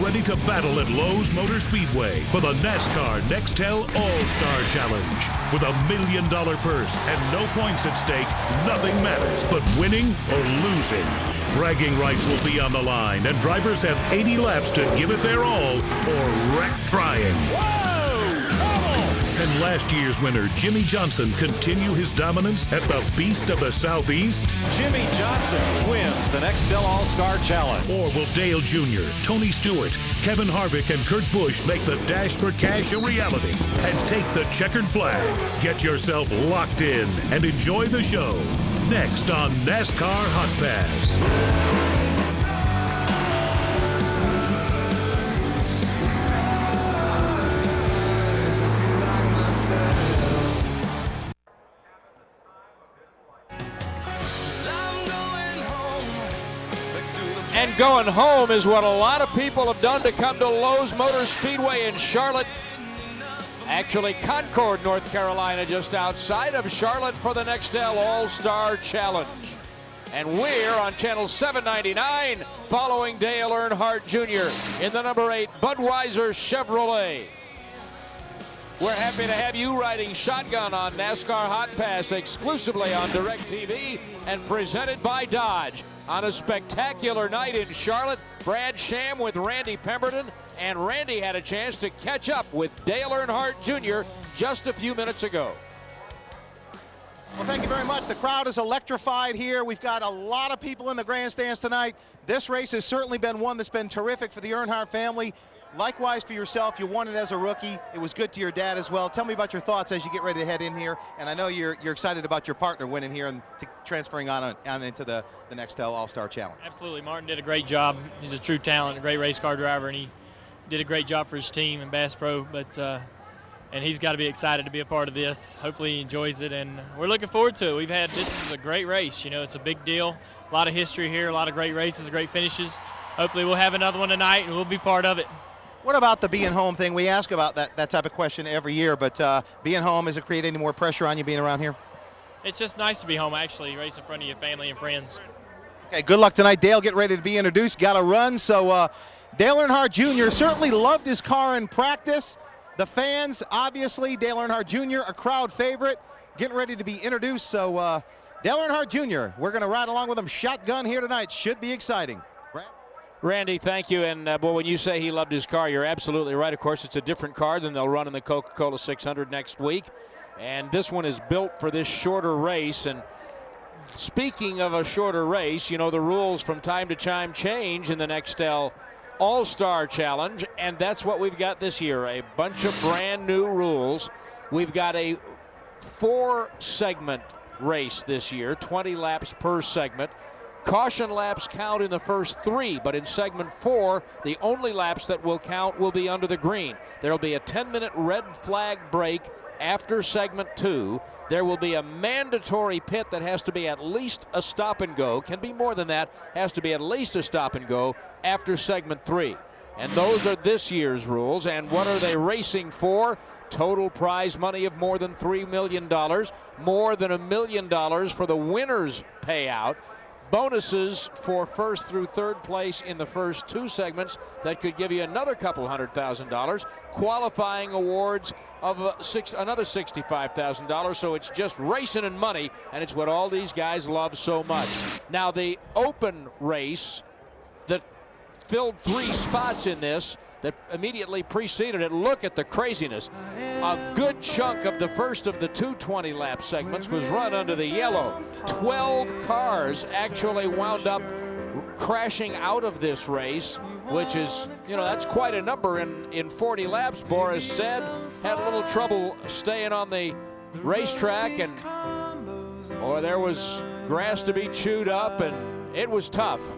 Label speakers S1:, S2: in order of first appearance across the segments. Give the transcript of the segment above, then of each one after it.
S1: ready to battle at Lowe's Motor Speedway for the NASCAR Nextel All-Star Challenge. With $1 million purse and no points at stake, nothing matters but winning or losing. Bragging rights will be on the line, and drivers have 80 laps to give it their all or wreck trying. Can last year's winner, Jimmy Johnson, continue his dominance at the Beast of the Southeast?
S2: Jimmy Johnson wins the Nextel All-Star Challenge.
S1: Or will Dale Jr., Tony Stewart, Kevin Harvick, and Kurt Busch make the dash for cash a reality and take the checkered flag? Get yourself locked in and enjoy the show. Next on NASCAR Hotpass.
S3: And going home is what a lot of people have done to come to Lowe's Motor Speedway in Charlotte. Actually, Concord, North Carolina, just outside of Charlotte for the Nextel All-Star Challenge. And we're on channel 799 following Dale Earnhardt Jr. in the number 8 Budweiser Chevrolet. We're happy to have you riding shotgun on NASCAR Hotpass exclusively on DirecTV and presented by Dodge. On a spectacular night in Charlotte, Brad Sham with Randy Pemberton, and Randy had a chance to catch up with Dale Earnhardt Jr. just a few minutes ago.
S4: Well, thank you very much. The crowd is electrified here. We've got a lot of people in the grandstands tonight. This race has certainly been one that's been terrific for the Earnhardt family. Likewise for yourself, you won it as a rookie. It was good to your dad as well. Tell me about your thoughts as you get ready to head in here. And I know you're excited about your partner winning here and transferring on into the Nextel All-Star Challenge.
S5: Absolutely. Martin did a great job. He's a true talent, a great race car driver, and he did a great job for his team in Bass Pro. And he's got to be excited to be a part of this. Hopefully he enjoys it, and we're looking forward to it. This is a great race. You know, it's a big deal. A lot of history here, a lot of great races, great finishes. Hopefully we'll have another one tonight, and we'll be part of it.
S4: What about the being home thing? We ask about that type of question every year, but being home, does it create any more pressure on you being around here?
S5: It's just nice to be home, actually, race in front of your family and friends.
S4: Okay, good luck tonight. Dale, get ready to be introduced. Got to run. So Dale Earnhardt Jr. certainly loved his car in practice. The fans, obviously, Dale Earnhardt Jr., a crowd favorite, getting ready to be introduced. So Dale Earnhardt Jr., we're going to ride along with him shotgun here tonight. Should be exciting.
S3: Randy, thank you. And boy, when you say he loved his car, you're absolutely right. Of course, it's a different car than they'll run in the Coca-Cola 600 next week. And this one is built for this shorter race. And speaking of a shorter race, you know, the rules from time to time change in the Nextel All-Star Challenge. And that's what we've got this year, a bunch of brand new rules. We've got a 4-segment race this year, 20 laps per segment. Caution laps count in the first 3, but in segment 4, the only laps that will count will be under the green. There will be a 10-minute red flag break after segment 2. There will be a mandatory pit that has to be at least a stop and go. Can be more than that, has to be at least a stop and go after segment 3. And those are this year's rules. And what are they racing for? Total prize money of more than $3 million, more than $1 million for the winner's payout. Bonuses for first through third place in the first 2 segments that could give you another couple $100,000. Qualifying awards of another $65,000. So it's just racing and money, and it's what all these guys love so much. Now the open race that filled 3 spots in this that immediately preceded it. Look at the craziness. A good chunk of the first of the 220 lap segments was run under the yellow. 12 cars actually wound up crashing out of this race, which is, you know, that's quite a number in 40 laps. Boris said had a little trouble staying on the racetrack, and boy, there was grass to be chewed up, and it was tough.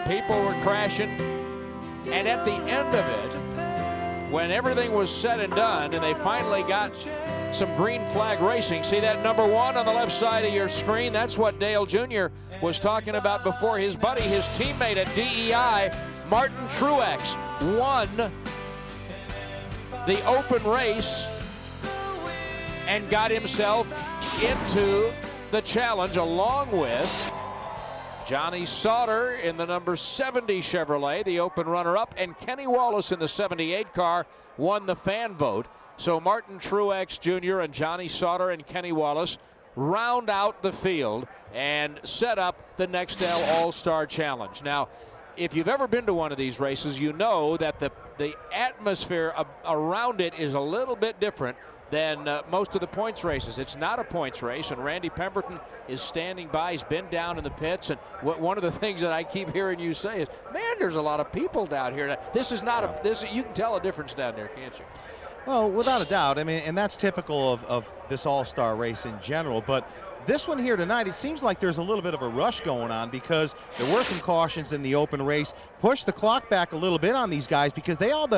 S3: People were crashing. And at the end of it, when everything was said and done, and they finally got some green flag racing, see that number 1 on the left side of your screen? That's what Dale Jr. was talking about before. His buddy, his teammate at DEI, Martin Truex, won the open race and got himself into the challenge along with Johnny Sauter in the number 70 Chevrolet, the open runner-up, and Kenny Wallace in the 78 car won the fan vote. So Martin Truex Jr. and Johnny Sauter and Kenny Wallace round out the field and set up the Nextel All-Star Challenge. Now, if you've ever been to one of these races, you know that the atmosphere around it is a little bit different than most of the points races. It's not a points race, and Randy Pemberton is standing by. He's been down in the pits, and one of the things that I keep hearing you say is, man, there's a lot of people down here. This is not you can tell a difference down there, can't you?
S4: Well, without a doubt. I mean, and that's typical of this all-star race in general, but this one here tonight, it seems like there's a little bit of a rush going on because there were some cautions in the open race. Push the clock back a little bit on these guys because they had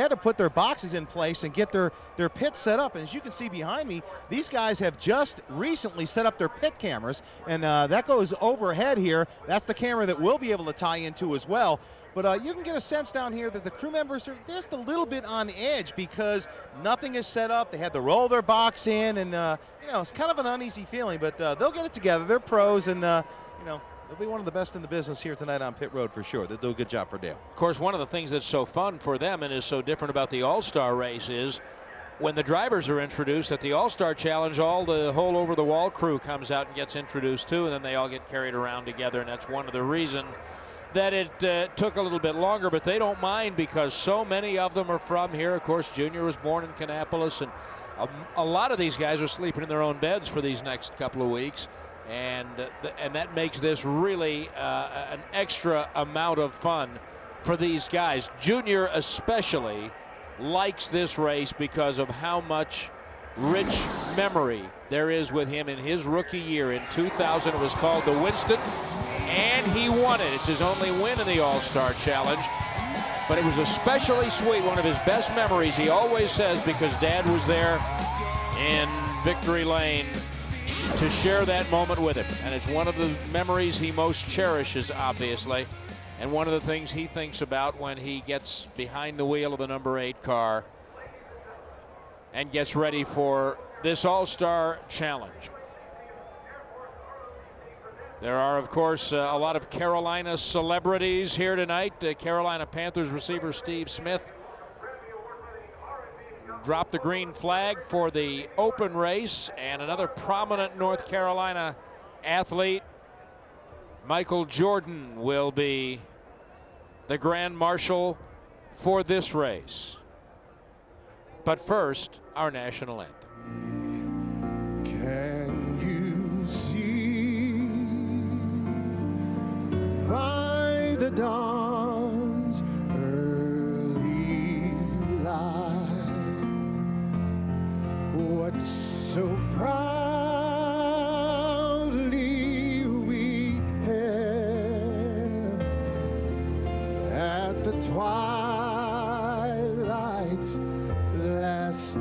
S4: to put their boxes in place and get their pits set up. And as you can see behind me, these guys have just recently set up their pit cameras, and that goes overhead here. That's the camera that we'll be able to tie into as well. But you can get a sense down here that the crew members are just a little bit on edge because nothing is set up. They had to roll their box in, and you know, it's kind of an uneasy feeling. But they'll get it together. They're pros, and you know, they'll be one of the best in the business here tonight on pit road for sure. They'll do a good job for Dale.
S3: Of course, one of the things that's so fun for them and is so different about the All-Star race is when the drivers are introduced at the All-Star Challenge, all the whole over-the-wall crew comes out and gets introduced too, and then they all get carried around together, and that's one of the reasons that it took a little bit longer, but they don't mind because so many of them are from here. Of course, Junior was born in Kannapolis, and a lot of these guys are sleeping in their own beds for these next couple of weeks, and that makes this really an extra amount of fun for these guys. Junior especially likes this race because of how much rich memory there is with him in his rookie year. In 2000, it was called the Winston, and he won it. It's his only win in the All-Star Challenge, but it was especially sweet, one of his best memories, he always says, because Dad was there in Victory Lane to share that moment with him, and it's one of the memories he most cherishes, obviously, and one of the things he thinks about when he gets behind the wheel of the number 8 car and gets ready for this All-Star Challenge. There are, of course, a lot of Carolina celebrities here tonight. Carolina Panthers receiver Steve Smith dropped the green flag for the open race, and another prominent North Carolina athlete, Michael Jordan, will be the Grand Marshal for this race. But first, our national anthem.
S6: Can you see by the dawn's early light what so proudly we hailed at the twilight's last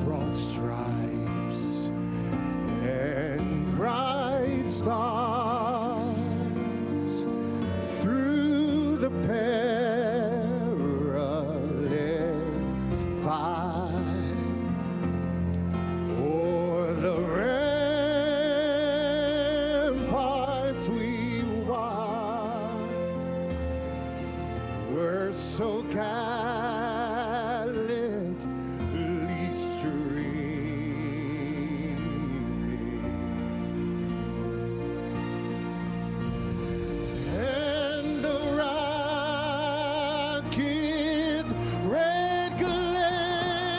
S6: broad stripes and bright stars through the perilous fight, o'er the ramparts we watched were so gallantly streaming, and the rocket's red glare,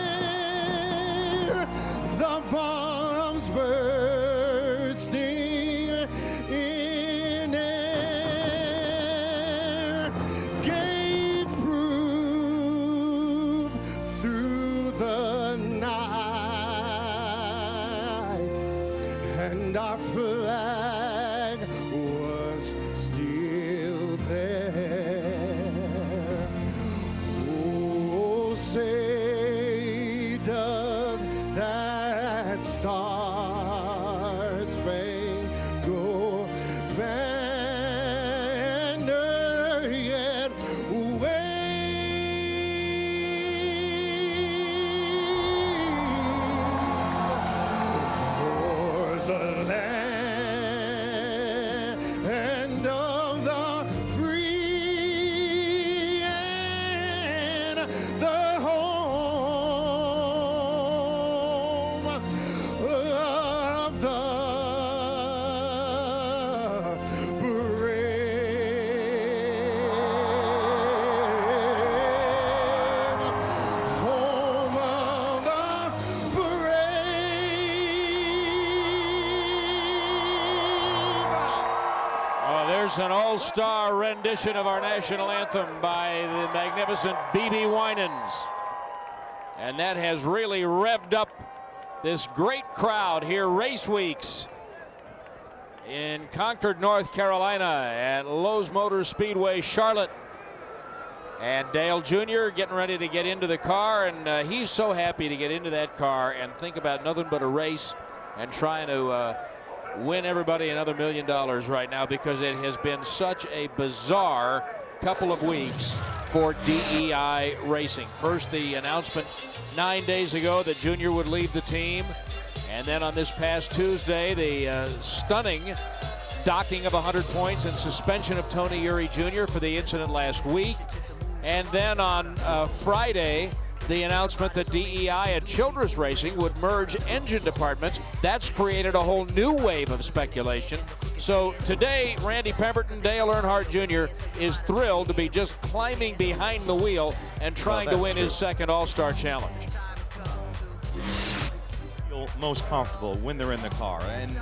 S6: the bombs bursting in air, gave proof
S3: is an all-star rendition of our national anthem by the magnificent B.B. Winans. And that has really revved up this great crowd here race weeks in Concord, North Carolina at Lowe's Motor Speedway, Charlotte. And Dale Jr. getting ready to get into the car, and he's so happy to get into that car and think about nothing but a race and trying to win everybody another $1 million right now, because it has been such a bizarre couple of weeks for DEI racing. First, the announcement 9 days ago that Junior would leave the team, and then on this past Tuesday, the stunning docking of 100 points and suspension of Tony Uri Jr. for the incident last week. And then on Friday, the announcement that DEI and Childress Racing would merge engine departments. That's created a whole new wave of speculation. So today, Randy Pemberton, Dale Earnhardt Jr. is thrilled to be just climbing behind the wheel and trying to win his second All-Star Challenge.
S4: Feel most comfortable when they're in the car, and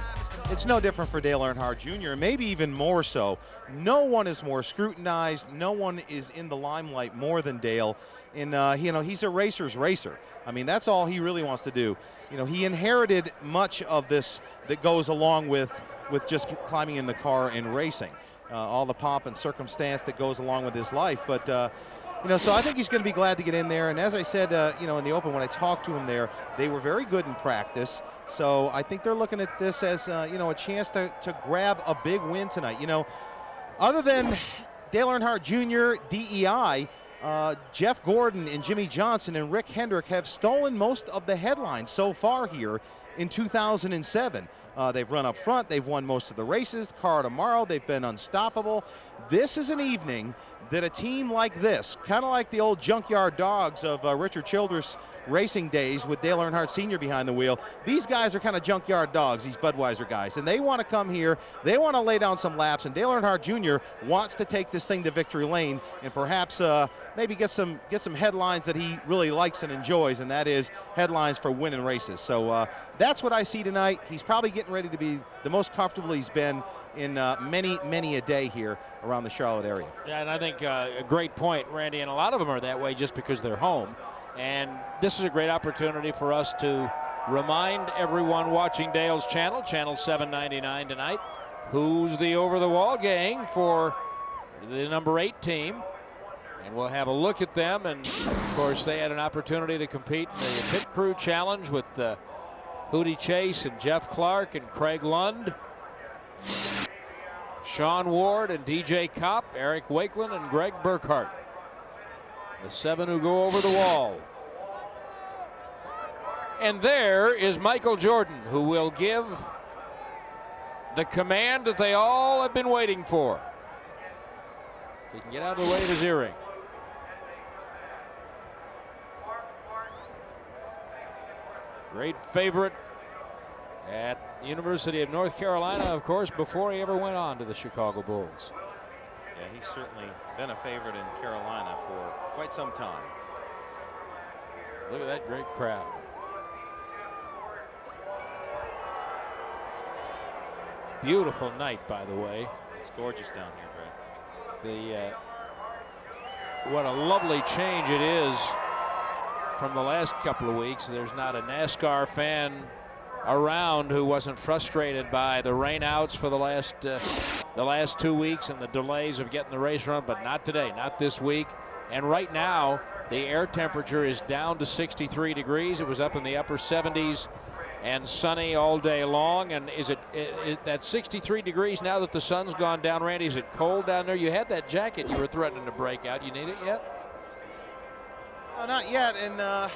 S4: it's no different for Dale Earnhardt Jr., maybe even more so. No one is more scrutinized. No one is in the limelight more than Dale. And, he's a racer's racer. I mean, that's all he really wants to do. You know, he inherited much of this that goes along with just climbing in the car and racing. All the pomp and circumstance that goes along with his life. But, so I think he's going to be glad to get in there. And as I said, in the open, when I talked to him there, they were very good in practice. So I think they're looking at this as, a chance to grab a big win tonight. Other than Dale Earnhardt Jr., DEI, Jeff Gordon and Jimmy Johnson and Rick Hendrick have stolen most of the headlines so far here in 2007. They've run up front. They've won most of the races. The car tomorrow, they've been unstoppable. This is an evening that a team like this, kind of like the old junkyard dogs of Richard Childress racing days with Dale Earnhardt Sr. behind the wheel, these guys are kind of junkyard dogs, these Budweiser guys, and they want to come here, they want to lay down some laps, and Dale Earnhardt Jr. wants to take this thing to victory lane and perhaps maybe get some headlines that he really likes and enjoys, and that is headlines for winning races. So that's what I see tonight. He's probably getting ready to be the most comfortable he's been in many a day here around the Charlotte area.
S3: Yeah, and I think a great point, Randy, and a lot of them are that way just because they're home. And this is a great opportunity for us to remind everyone watching Dale's channel, channel 799 tonight, who's the over-the-wall gang for the number 8 team. And we'll have a look at them. And, of course, they had an opportunity to compete in the Pit Crew Challenge with Hootie Chase and Jeff Clark and Craig Lund, Sean Ward and DJ Kopp, Eric Wakeland and Greg Burkhart. The 7 who go over the wall. And there is Michael Jordan, who will give the command that they all have been waiting for. He can get out of the way of his earring. Great favorite at the University of North Carolina, of course, before he ever went on to the Chicago Bulls.
S4: Yeah, he's certainly been a favorite in Carolina for quite some time.
S3: Look at that great crowd. Beautiful night, by the way.
S4: It's gorgeous down here, Brad.
S3: What a lovely change it is from the last couple of weeks. There's not a NASCAR fan around who wasn't frustrated by the rainouts for the last 2 weeks and the delays of getting the race run, but not today, not this week. And right now, the air temperature is down to 63 degrees. It was up in the upper 70s and sunny all day long. And is that 63 degrees now that the sun's gone down, Randy? Is it cold down there? You had that jacket you were threatening to break out. You need it yet?
S4: No, not yet, and I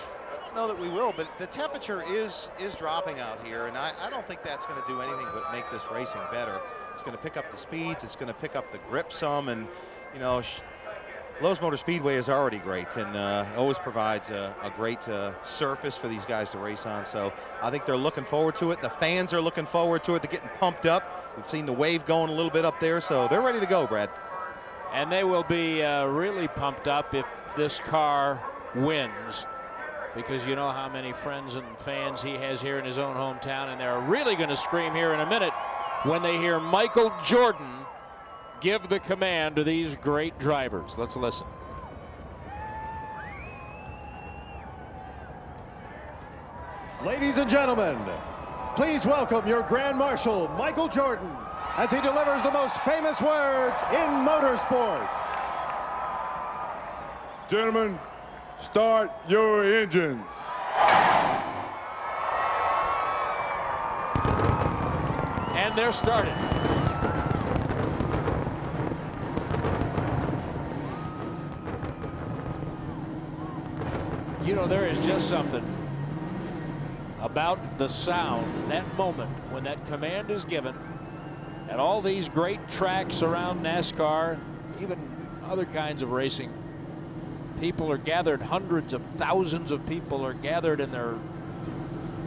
S4: don't know that we will, but the temperature is dropping out here, and I don't think that's going to do anything but make this racing better. It's going to pick up the speeds, it's going to pick up the grip some, and Lowe's Motor Speedway is already great and always provides a great surface for these guys to race on. So I think they're looking forward to it. The fans are looking forward to it. They're getting pumped up. We've seen the wave going a little bit up there, so they're ready to go, Brad.
S3: And they will be really pumped up if this car wins, because you know how many friends and fans he has here in his own hometown, and they're really going to scream here in a minute when they hear Michael Jordan give the command to these great drivers. Let's listen.
S6: Ladies and gentlemen, please welcome your Grand Marshal, Michael Jordan, as he delivers the most famous words in motorsports.
S7: Gentlemen, start your engines.
S3: And they're started. You know, there is just something about the sound, that moment when that command is given at all these great tracks around NASCAR, even other kinds of racing. People are gathered, hundreds of thousands of people are gathered, and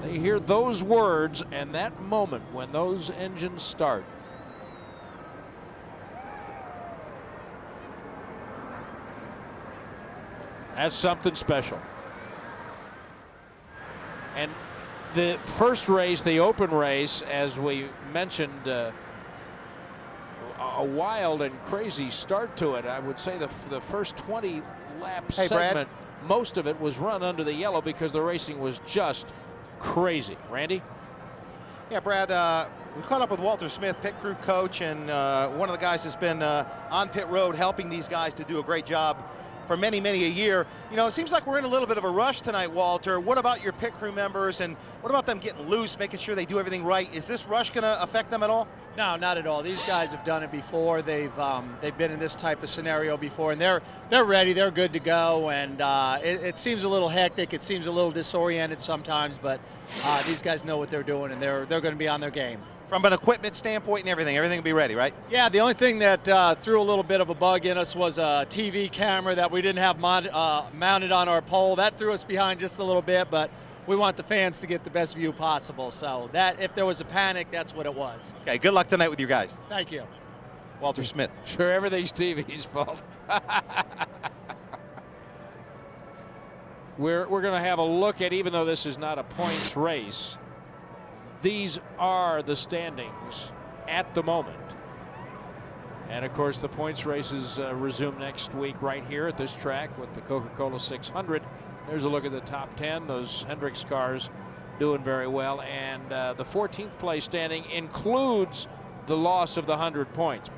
S3: they hear those words, and that moment when those engines start. That's something special. And the first race, the open race, as we mentioned, a wild and crazy start to it. I would say the first 20 lap segment,
S4: Brad.
S3: most of it was run under the yellow because the racing was just crazy. Randy?
S4: Yeah, Brad, we caught up with Walter Smith, pit crew coach, and one of the guys that's been on pit road helping these guys to do a great job for many, many a year. You know, it seems like we're in a little bit of a rush tonight, Walter. What about your pit crew members, and what about them getting loose, making sure they do everything right? Is this rush going to affect them at all?
S8: No, not at all. These guys have done it before. They've been in this type of scenario before, and they're ready. They're good to go. And it seems a little hectic. It seems a little disoriented sometimes, but these guys know what they're doing, and they're going to be on their game.
S4: From an equipment standpoint and everything will be ready, right?
S8: Yeah, the only thing that threw a little bit of a bug in us was a TV camera that we didn't have mounted on our pole. That threw us behind just a little bit, but we want the fans to get the best view possible. So that, if there was a panic, that's what it was.
S4: Okay, good luck tonight with your guys.
S8: Thank you.
S4: Walter Smith.
S3: Sure, everything's TV's fault. We're going to have a look at, even though this is not a points race, these are the standings at the moment. And of course, the points races resume next week right here at this track with the Coca-Cola 600. There's a look at the top 10. Those Hendricks cars doing very well. And the 14th place standing includes the loss of the 100 points,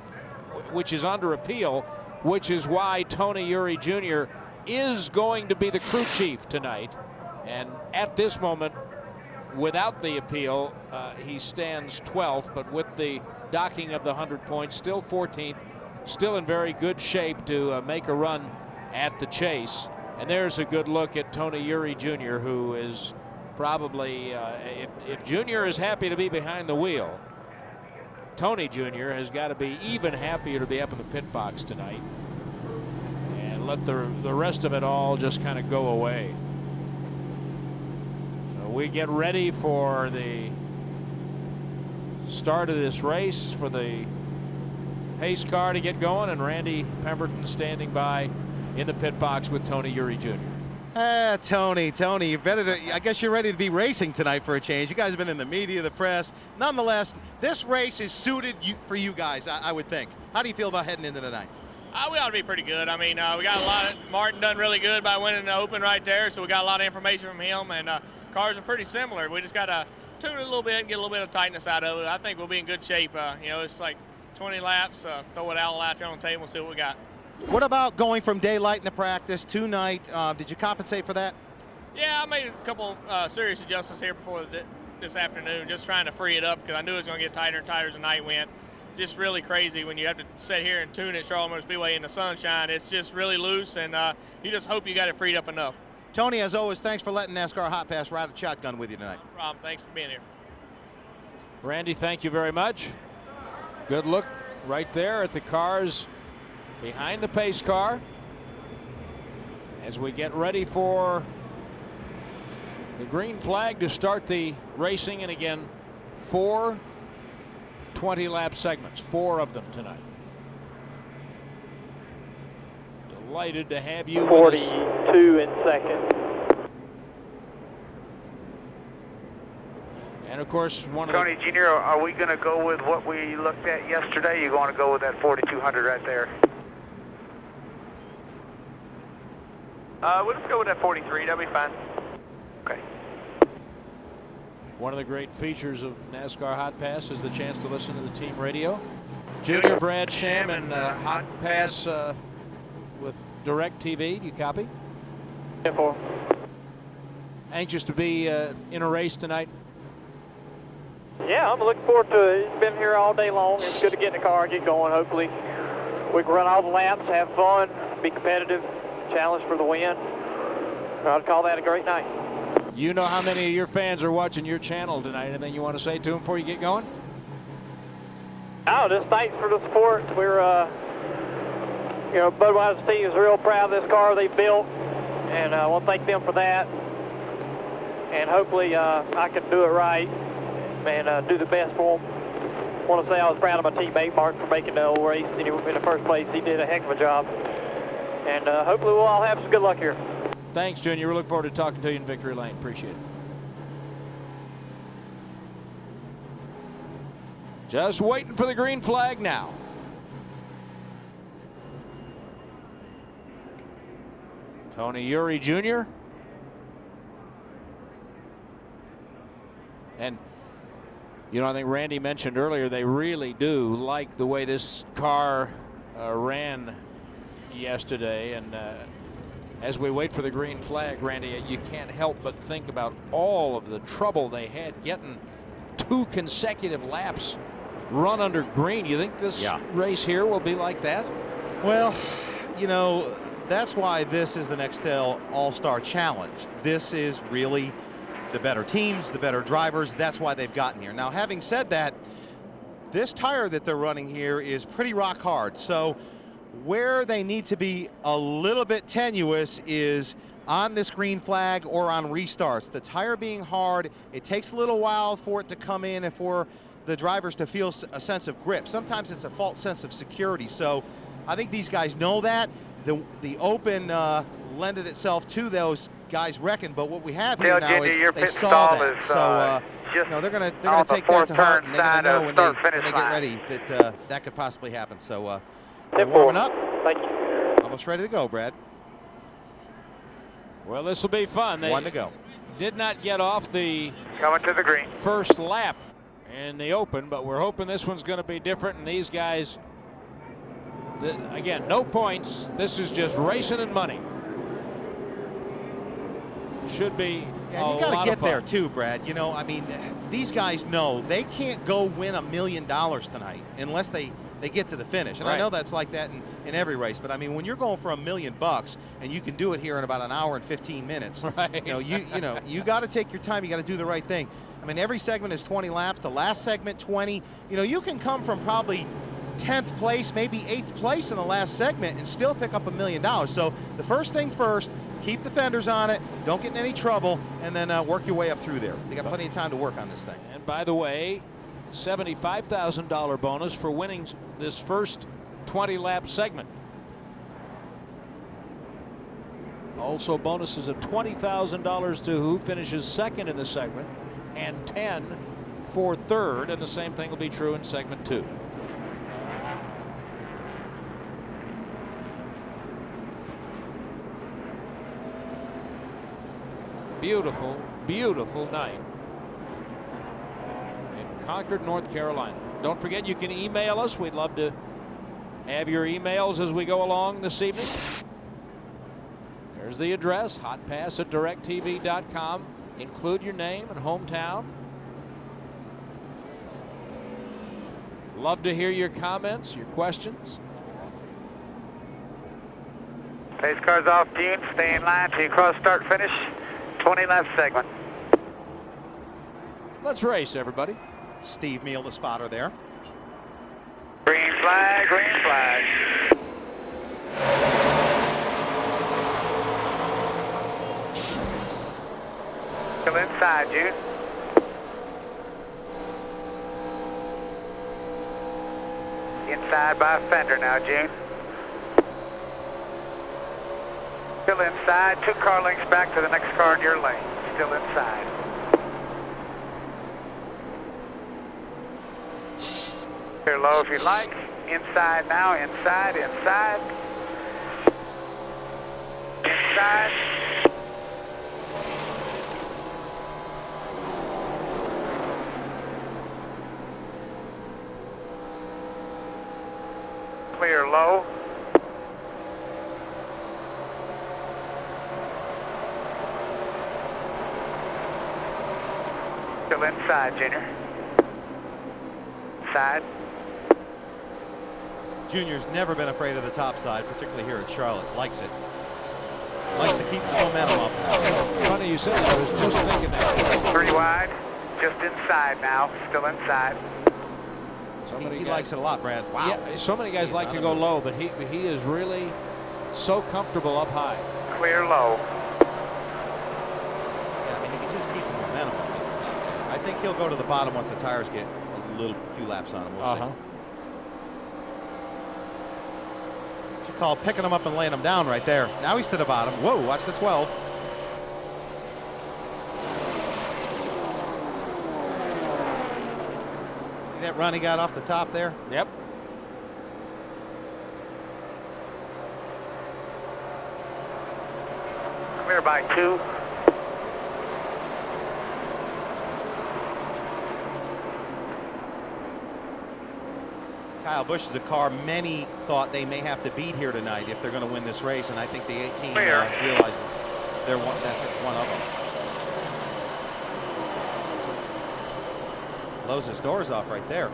S3: which is under appeal, which is why Tony Eury Jr. is going to be the crew chief tonight. And at this moment, without the appeal, he stands 12th, but with the docking of the 100 points, still 14th, still in very good shape to make a run at the chase. And there's a good look at Tony Eury Jr., who is probably, if Jr. is happy to be behind the wheel, Tony Jr. has got to be even happier to be up in the pit box tonight and let the rest of it all just kind of go away. We get ready for the start of this race, for the pace car to get going, and Randy Pemberton standing by in the pit box with Tony Eury Jr.
S4: Tony, you better. I guess you're ready to be racing tonight for a change. You guys have been in the media, the press. Nonetheless, this race is suited for you guys, I would think. How do you feel about heading into tonight?
S9: We ought to be pretty good. I mean, we got a lot of, Martin done really good by winning the Open right there, so we got a lot of information from him, and cars are pretty similar. We just got to tune it a little bit and get a little bit of tightness out of it. I think we'll be in good shape. You know, it's like 20 laps, throw it all out there on the table and see what we got.
S4: What about going from daylight in the practice to night? Did you compensate for that?
S9: Yeah, I made a couple serious adjustments here before this afternoon, just trying to free it up because I knew it was going to get tighter and tighter as the night went. Just really crazy when you have to sit here and tune at Charlotte Motor Speedway in the sunshine. It's just really loose, and you just hope you got it freed up enough.
S4: Tony, as always, thanks for letting NASCAR Hotpass ride a shotgun with you tonight.
S9: No problem. Thanks for being here.
S3: Randy, thank you very much. Good look right there at the cars behind the pace car as we get ready for the green flag to start the racing. And again, 4 20-lap segments, 4 of them tonight. Delighted to have you with us.
S10: 42 in second.
S3: And And of course,
S10: Tony Jr., are we going to go with what we looked at yesterday? You're going to go with that 4200 right there? We'll just go with that 43. That'll be fine. Okay.
S3: One of the great features of NASCAR Hotpass is the chance to listen to the team radio. Junior, Brad, Sham, and Hotpass with DirecTV. Do you copy?
S11: 10-4.
S3: Anxious to be in a race tonight?
S11: Yeah, I'm looking forward to it. It's been here all day long. It's good to get in the car and get going. Hopefully we can run all the laps, have fun, be competitive, challenge for the win. I'd call that a great night.
S3: You know how many of your fans are watching your channel tonight? Anything you want to say to them before you get going?
S11: Oh, just thanks for the support. We're, Budweiser's team is real proud of this car they built, and I want to thank them for that. And hopefully I can do it right and do the best for them. I want to say I was proud of my teammate Mark for making the whole race in the first place. He did a heck of a job. And hopefully we'll all have some good luck here.
S3: Thanks, Junior. We look forward to talking to you in Victory Lane. Appreciate it. Just waiting for the green flag now. Tony Eury Jr. And, I think Randy mentioned earlier, they really do like the way this car ran yesterday. And as we wait for the green flag, Randy, you can't help but think about all of the trouble they had getting 2 consecutive laps run under green. You think this race here will be like that?
S4: Well, that's why this is the Nextel All-Star Challenge. This is really the better teams, the better drivers. That's why they've gotten here. Now, having said that, this tire that they're running here is pretty rock hard. So where they need to be a little bit tenuous is on this green flag or on restarts. The tire being hard, it takes a little while for it to come in and for the drivers to feel a sense of grip. Sometimes it's a false sense of security. So I think these guys know that. The open lended itself to those guys reckon, but what we have here now is they saw that. So they're gonna take that to heart, and they're gonna know when they get ready that that could possibly happen. So they're warming up.
S11: Thank you.
S4: Almost ready to go, Brad.
S3: Well, this will be fun. They
S4: 1 to go.
S3: Did not get off the
S10: coming to the green
S3: first lap in the open, but we're hoping this one's going to be different. And these guys, again, no points. This is just racing and money. Should be
S4: Yeah, you got to get there too, Brad. These guys know they can't go win $1 million tonight unless they get to the finish. And I know that's like that in every race, but I mean, when you're going for $1 million and you can do it here in about an hour and 15 minutes, you got to take your time. You got to do the right thing. I mean, every segment is 20 laps. The last segment, 20. You can come from probably 10th place, maybe 8th place in the last segment and still pick up $1 million. So the first thing first, keep the fenders on it, don't get in any trouble, and then work your way up through there. You got plenty of time to work on this thing.
S3: And by the way, $75,000 bonus for winning this first 20-lap segment. Also bonuses of $20,000 to who finishes second in the segment and $10,000 for third, and the same thing will be true in segment 2. Beautiful, beautiful night in Concord, North Carolina. Don't forget, you can email us. We'd love to have your emails as we go along this evening. There's the address, hotpass@directv.com. Include your name and hometown. Love to hear your comments, your questions.
S10: Pace car's off, Gene. Stay in line till you cross start finish. 20 lap segment.
S3: Let's race, everybody.
S4: Steve Meal, the spotter there.
S10: Green flag, green flag. Still inside, June. Inside by a fender now, June. Still inside, 2 car lengths back to the next car in your lane. Still inside. Clear low if you like. Inside now, inside, inside. Inside. Clear low. Still inside, Junior. Side.
S4: Junior's never been afraid of the top side, particularly here at Charlotte. Likes it. Likes to keep the momentum up.
S3: Funny you said that. I was just thinking that.
S10: 3 wide. Just inside now. Still inside.
S4: He likes it a lot, Brad. Wow.
S3: Yeah, so many guys like to go low, but he is really so comfortable up high.
S10: Clear low.
S4: Yeah, I mean, he can just keep the momentum up. I think he'll go to the bottom once the tires get a few laps on him. We'll see. What you call picking him up and laying him down right there. Now he's to the bottom. Whoa, watch the 12. See that run he got off the top there?
S3: Yep.
S10: Clear by 2.
S4: Kyle Busch is a car many thought they may have to beat here tonight if they're going to win this race, and I think the 18 realizes they're that's one of them. Blows his doors off right there.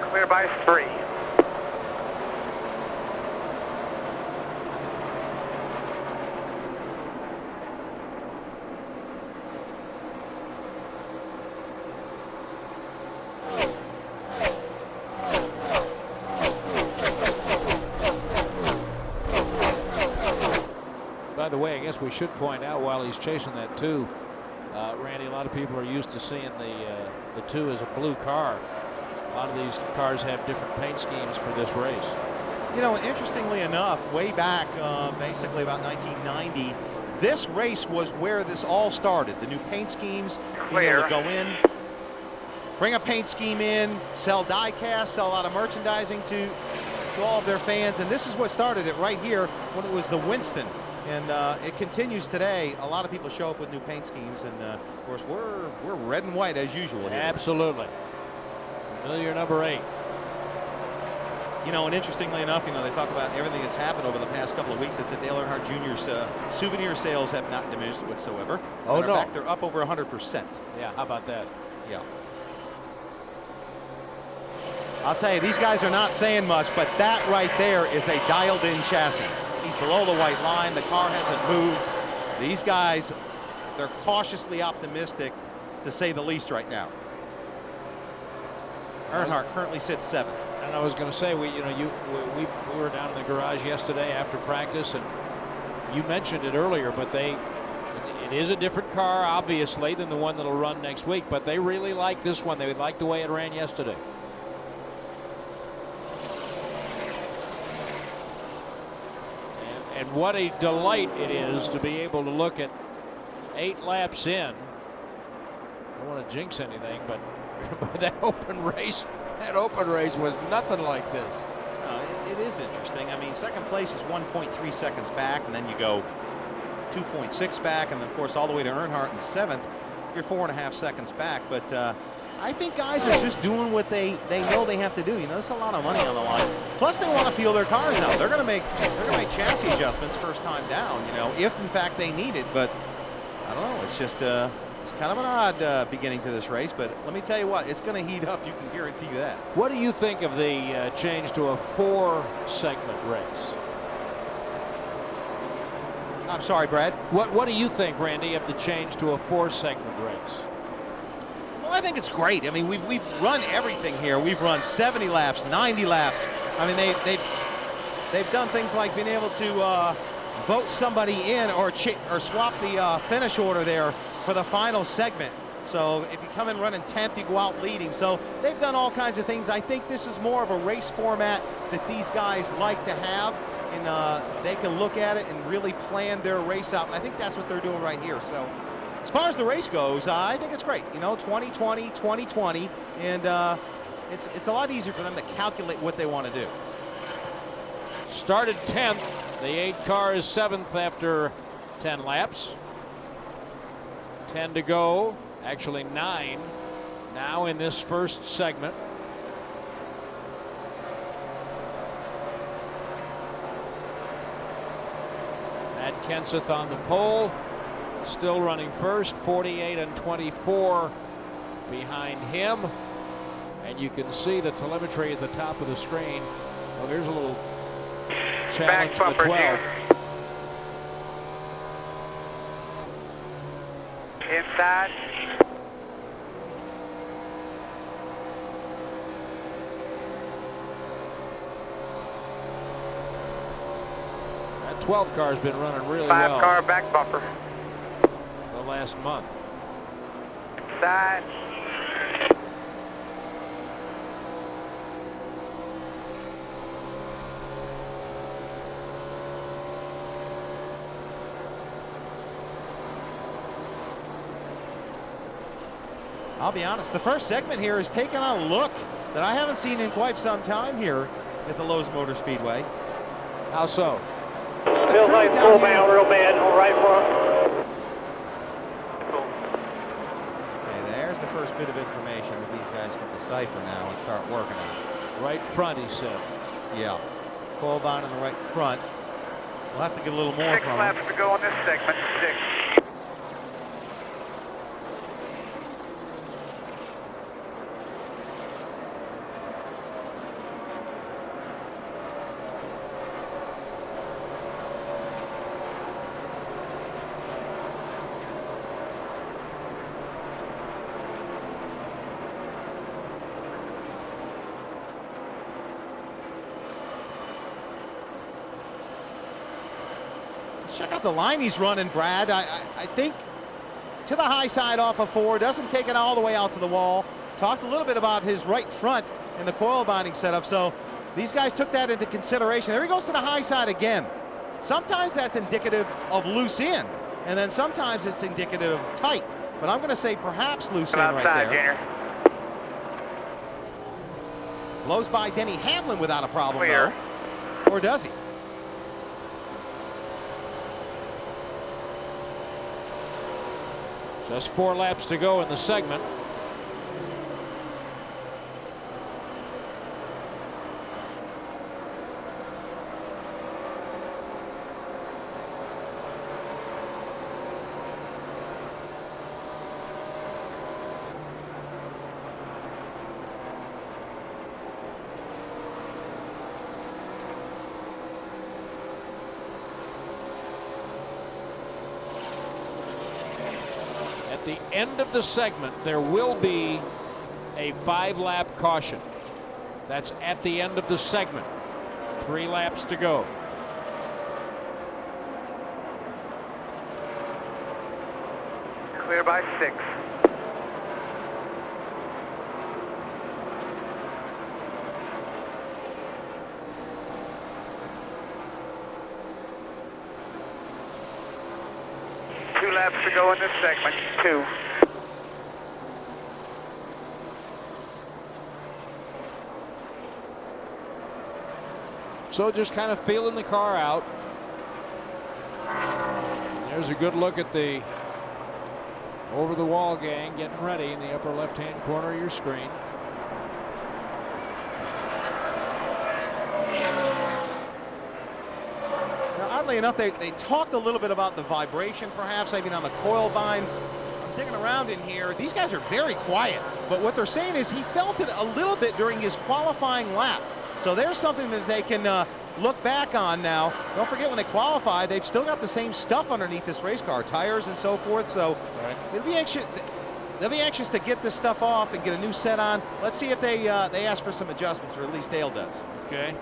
S10: Clear by 3.
S3: By the way, I guess we should point out while he's chasing that 2, Randy, a lot of people are used to seeing the 2 as a blue car. A lot of these cars have different paint schemes for this race.
S4: You know, interestingly enough, way back, basically about 1990, this race was where this all started. The new paint schemes, being able to go in, bring a paint scheme in, sell die cast, sell a lot of merchandising to all of their fans, and this is what started it right here when it was the Winston. And it continues today. A lot of people show up with new paint schemes, and of course we're red and white as usual here.
S3: Absolutely. Familiar number 8.
S4: You know, and interestingly enough, you know, they talk about everything that's happened over the past couple of weeks. They said Dale Earnhardt Jr.'s souvenir sales have not diminished whatsoever.
S3: Oh,
S4: no. In fact, they're up over 100%.
S3: Yeah, how about that?
S4: Yeah. I'll tell you, these guys are not saying much, but that right there is a dialed-in chassis. He's below the white line. The car hasn't moved. These guys, they're cautiously optimistic, to say the least, right now. Earnhardt currently sits 7th.
S3: And I was going to say, we were down in the garage yesterday after practice, and you mentioned it earlier, but it is a different car, obviously, than the one that'll run next week. But they really like this one. They like the way it ran yesterday. And what a delight it is to be able to look at 8 laps in. I don't want to jinx anything, but that open race was nothing like this.
S4: It is interesting. I mean, second place is 1.3 seconds back, and then you go 2.6 back, and then, of course, all the way to Earnhardt in 7th. You're 4.5 seconds back, but I think guys are just doing what they know they have to do. You know, there's a lot of money on the line. Plus, they want to feel their cars out. They're going to make chassis adjustments first time down. You know, if in fact they need it. But I don't know. It's just it's kind of an odd beginning to this race. But let me tell you what, it's going to heat up. You can guarantee that.
S3: What do you think of the change to a 4-segment race?
S4: I'm sorry, Brad.
S3: What do you think, Randy, of the change to a 4-segment race?
S4: Well, I think it's great. I mean, we've run everything here. We've run 70 laps, 90 laps. I mean, they've done things like being able to vote somebody in or swap the finish order there for the final segment. So if you come in running 10th, you go out leading. So they've done all kinds of things. I think this is more of a race format that these guys like to have. they can look at it and really plan their race out. And I think that's what they're doing right here. So as far as the race goes, I think it's great. 2020, 2020, and it's a lot easier for them to calculate what they want to do.
S3: Started 10th. The 8 car is 7th after 10 laps. 10 to go. Actually 9 now in this first segment. Matt Kenseth on the pole, still running first, 48 and 24 behind him. And you can see the telemetry at the top of the screen. Oh, here's a little challenge to the 12.
S10: Inside.
S3: That 12 car's been running really
S10: 5
S3: well.
S10: car back bumper.
S3: The last month.
S10: Inside.
S4: I'll be honest, the first segment here is taking on a look that I haven't seen in quite some time here at the Lowe's Motor Speedway.
S3: How so?
S11: Feels like full bound real bad on right front.
S4: Okay, there's the first bit of information that these guys can decipher now and start working on.
S3: Right front, he said.
S4: Yeah. Coil bound in the right front. We'll have to get a little more
S10: 6
S4: from
S10: laps
S4: him.
S10: to go on this segment. 6.
S4: Check out the line he's running, Brad. I think to the high side off of 4, doesn't take it all the way out to the wall. Talked a little bit about his right front in the coil binding setup, so these guys took that into consideration. There he goes to the high side again. Sometimes that's indicative of loose in, and then sometimes it's indicative of tight. But I'm going to say perhaps loose in right there.
S10: Junior.
S4: Blows by Denny Hamlin without a problem,
S10: Clear.
S4: though. Or does he?
S3: Just 4 laps to go in the segment. At the end of the segment, there will be a 5-lap caution. That's at the end of the segment. 3 laps to go.
S10: Clear by 6. Two laps to go in this segment. 2.
S3: So just kind of feeling the car out. And there's a good look at the over the wall gang getting ready in the upper left-hand corner of your screen.
S4: Now, oddly enough, they talked a little bit about the vibration, perhaps, even on the coil bind. I'm digging around in here. These guys are very quiet, but what they're saying is he felt it a little bit during his qualifying lap. So there's something that they can look back on now. Don't forget, when they qualify, they've still got the same stuff underneath this race car, tires and so forth. So they'll be anxious to get this stuff off and get a new set on. Let's see if they ask for some adjustments, or at least Dale does.
S3: Okay.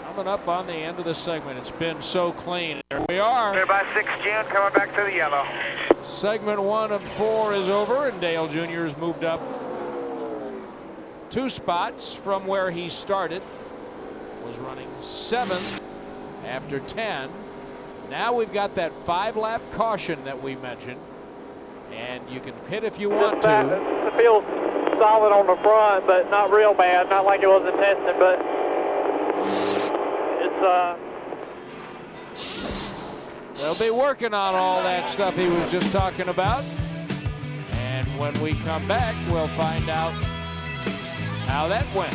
S3: Coming up on the end of the segment. It's been so clean. There we are.
S10: Clear by 6, June, coming back to the yellow.
S3: Segment 1 of 4 is over, and Dale Jr. has moved up 2 spots from where he started. was running 7th after 10. Now we've got that 5-lap caution that we mentioned, and you can pit if you want to.
S11: It feels solid on the front, but not real bad. Not like it was in testing, but it's
S3: They'll be working on all that stuff he was just talking about. And when we come back, we'll find out how that went.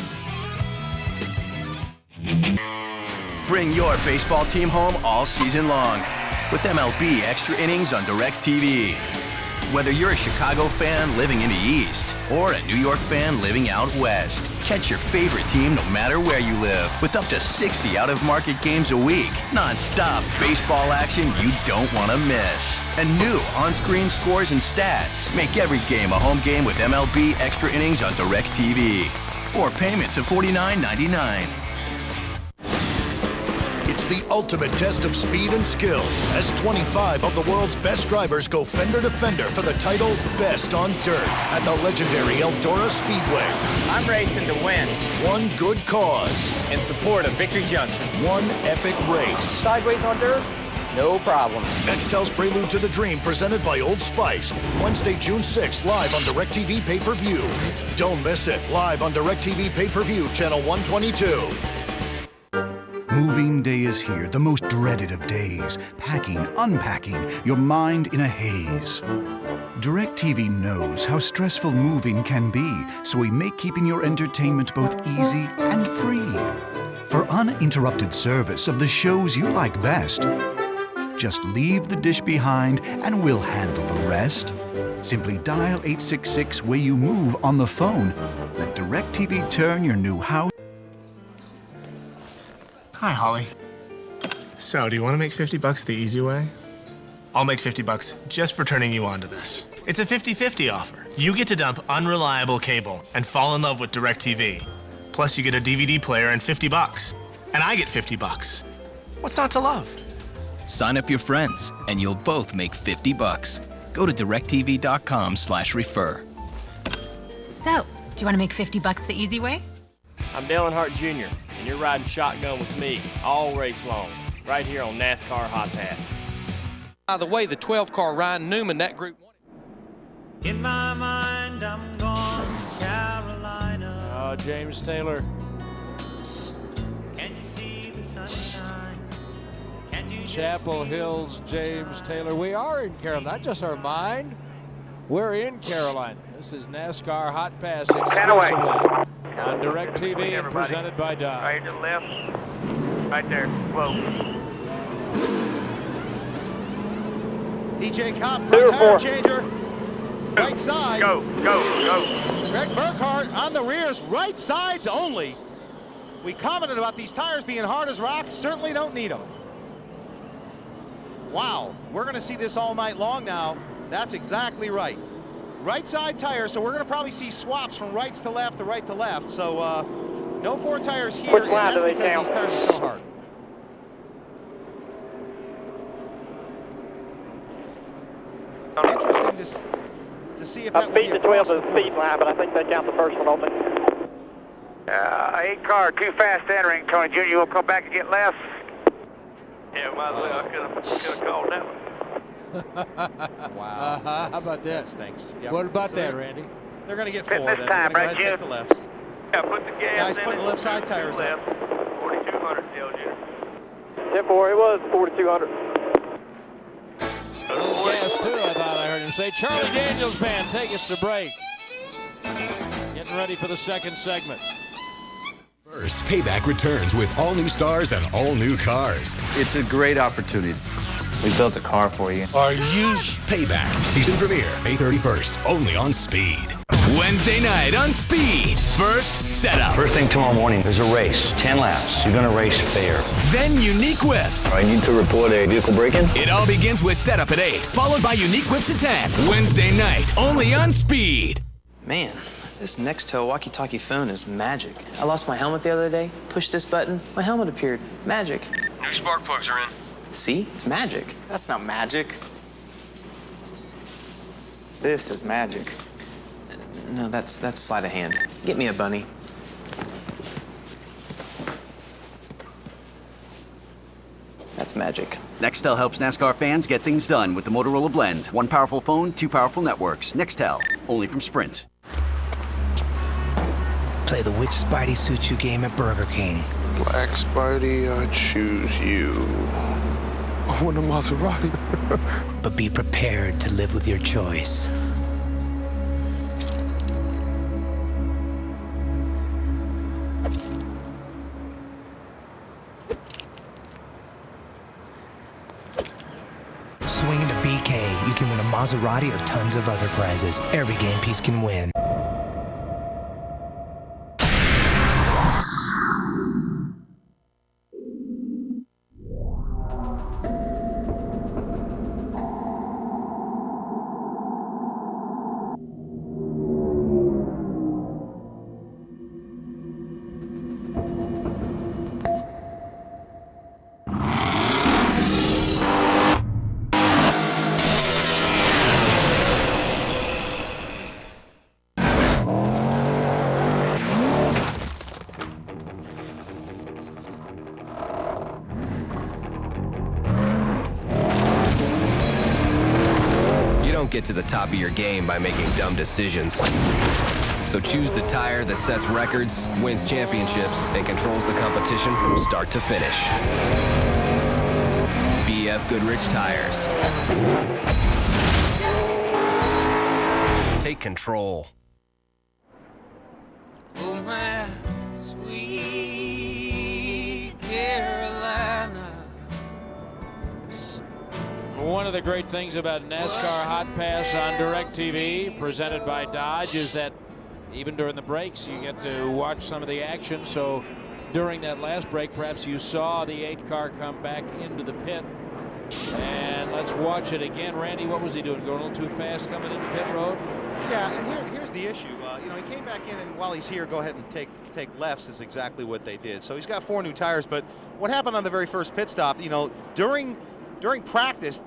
S12: Bring your baseball team home all season long with MLB Extra Innings on DirecTV. Whether you're a Chicago fan living in the East or a New York fan living out West, catch your favorite team no matter where you live with up to 60 out-of-market games a week. Non-stop baseball action you don't want to miss. And new on-screen scores and stats make every game a home game with MLB Extra Innings on DirecTV. 4 payments of $49.99.
S13: It's the ultimate test of speed and skill as 25 of the world's best drivers go fender to fender for the title Best on Dirt at the legendary Eldora Speedway.
S14: I'm racing to win.
S13: One good cause.
S14: In support of Victory Junction.
S13: One epic race.
S14: Sideways on dirt? No problem.
S13: Nextel's Prelude to the Dream presented by Old Spice. Wednesday, June 6th, live on DirecTV pay-per-view. Don't miss it. Live on DirecTV pay-per-view, channel 122.
S15: Moving day is here, the most dreaded of days. Packing, unpacking, your mind in a haze. DirecTV knows how stressful moving can be, so we make keeping your entertainment both easy and free. For uninterrupted service of the shows you like best, just leave the dish behind and we'll handle the rest. Simply dial 866 where you move on the phone. Let DirecTV turn your new house.
S16: Hi, Holly. So, do you want to make 50 bucks the easy way? I'll make 50 bucks just for turning you on to this. It's a 50-50 offer. You get to dump unreliable cable and fall in love with DirecTV. Plus, you get a DVD player and 50 bucks. And I get 50 bucks. What's not to love?
S12: Sign up your friends, and you'll both make 50 bucks. Go to directtv.com/refer.
S17: So, do you want to make 50 bucks the easy way?
S18: I'm Earnhardt Jr., and you're riding shotgun with me all race long, right here on NASCAR Hotpass.
S19: By the way, the 12-car Ryan Newman, that group won it.
S20: In my mind, I'm gone to Carolina.
S3: Oh, James Taylor.
S20: Can't you see the sunshine? Can't you
S3: Chapel Hills, James Taylor. We are in Carolina, not just our mind. We're in Carolina. This is NASCAR Hot Pass exclusively on DirecTV and presented by Dodge.
S10: Right to the left. Right there. Whoa.
S4: DJ Cobb, front tire changer. Right side.
S10: Go.
S4: Greg Burkhart on the rears, right sides only. We commented about these tires being hard as rocks. Certainly don't need them. Wow, we're going to see this all night long now. That's exactly right. Right side tires, so we're going to probably see swaps from rights to left to right to left. So no 4 tires here, and that's because these tires are so hard. Interesting to see if that will be
S11: beat the 12 to the speed line, but I think they count the first one on me.
S10: 8 car, too fast entering. Tony Jr., you will come back and get left.
S9: Yeah, might as well. I could have called that one.
S4: Wow.
S3: How about that?
S4: Thanks. Yep.
S3: What about that, Randy?
S4: They're going to get 4
S10: this
S4: then.
S10: time,
S4: They're
S10: right,
S4: going to
S10: Jim?
S4: go ahead and take the lefts.
S10: Yeah, put the gas
S4: Guys,
S10: in
S4: putting the left side tires up.
S9: 4,200 still, Jim.
S11: 10-4, it was 4,200.
S3: A little gas, too, I thought I heard him say. Charlie Daniels Band, take us to break. Getting ready for the second segment.
S21: First, Payback returns with all new stars and all new cars.
S22: It's a great opportunity. We built a car for you.
S21: Are you? Payback, season premiere, May 31st, only on Speed. Wednesday night on Speed. First setup.
S23: First thing tomorrow morning, there's a race. 10 laps. You're going to race fair.
S21: Then Unique Whips.
S23: I need to report a vehicle break-in.
S21: It all begins with setup at 8, followed by Unique Whips at 10. Wednesday night, only on Speed.
S24: Man, this Nextel walkie-talkie phone is magic. I lost my helmet the other day. Pushed this button, my helmet appeared. Magic.
S25: New spark plugs are in.
S24: See? It's magic.
S22: That's not magic. This is magic.
S24: No, that's sleight of hand. Get me a bunny. magic.
S1: Nextel helps NASCAR fans get things done with the Motorola Blend. One powerful phone, two powerful networks. Nextel, only from Sprint.
S2: Play the Which Spidey Suits You game at Burger King.
S5: Black Spidey, I choose you. I want a Maserati.
S2: But be prepared to live with your choice. Swing into BK. You can win a Maserati or tons of other prizes. Every game piece can win.
S6: Get to the top of your game by making dumb decisions. So choose the tire that sets records, wins championships, and controls the competition from start to finish. BF Goodrich Tires. Take control.
S25: Oh, my sweet Carolina.
S3: One of the great things about NASCAR Hotpass on DirecTV, presented by Dodge, is that even during the breaks, you get to watch some of the action. So during that last break, perhaps you saw the 8 car come back into the pit. And let's watch it again. Randy, what was he doing? Going a little too fast coming into pit road?
S4: Yeah, and here's the issue. You know, he came back in, and while he's here, go ahead and take lefts is exactly what they did. So he's got 4 new tires. But what happened on the very first pit stop, you know, during practice,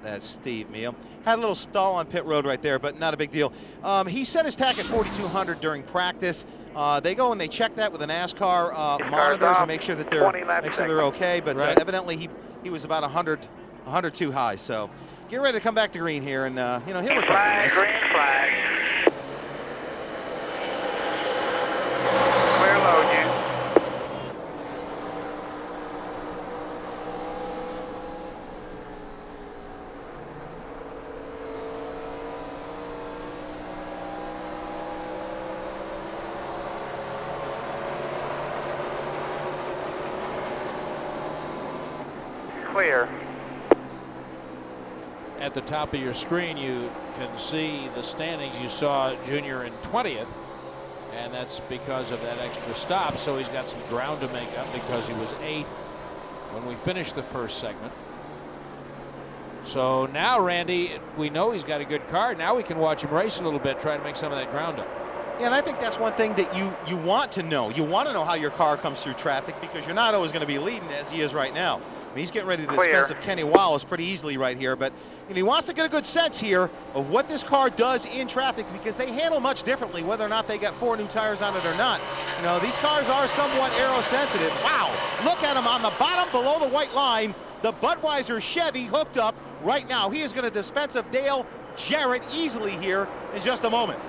S4: that's Steve Meehl. Had a little stall on pit road right there, but not a big deal. He set his tack at 4,200 during practice. They go and they check that with the NASCAR monitors and make sure that they're okay. But evidently he was about 100 too high. So get ready to come back to green here, and you know, he'll recover this.
S10: Green flag. Clear load you. Clear.
S3: At the top of your screen, you can see the standings. You saw Junior in 20th, and that's because of that extra stop. So he's got some ground to make up because he was 8th when we finished the first segment. So now, Randy, we know he's got a good car. Now we can watch him race a little bit, try to make some of that ground up.
S4: Yeah, and I think that's one thing that you want to know. You want to know how your car comes through traffic, because you're not always going to be leading as he is right now. I mean, he's getting ready to dispense of Kenny Wallace pretty easily right here, but you know, he wants to get a good sense here of what this car does in traffic, because they handle much differently whether or not they got 4 new tires on it or not. You know, these cars are somewhat aero sensitive. Wow, look at him on the bottom below the white line. The Budweiser Chevy hooked up right now. He is going to dispense of Dale Jarrett easily here in just a moment.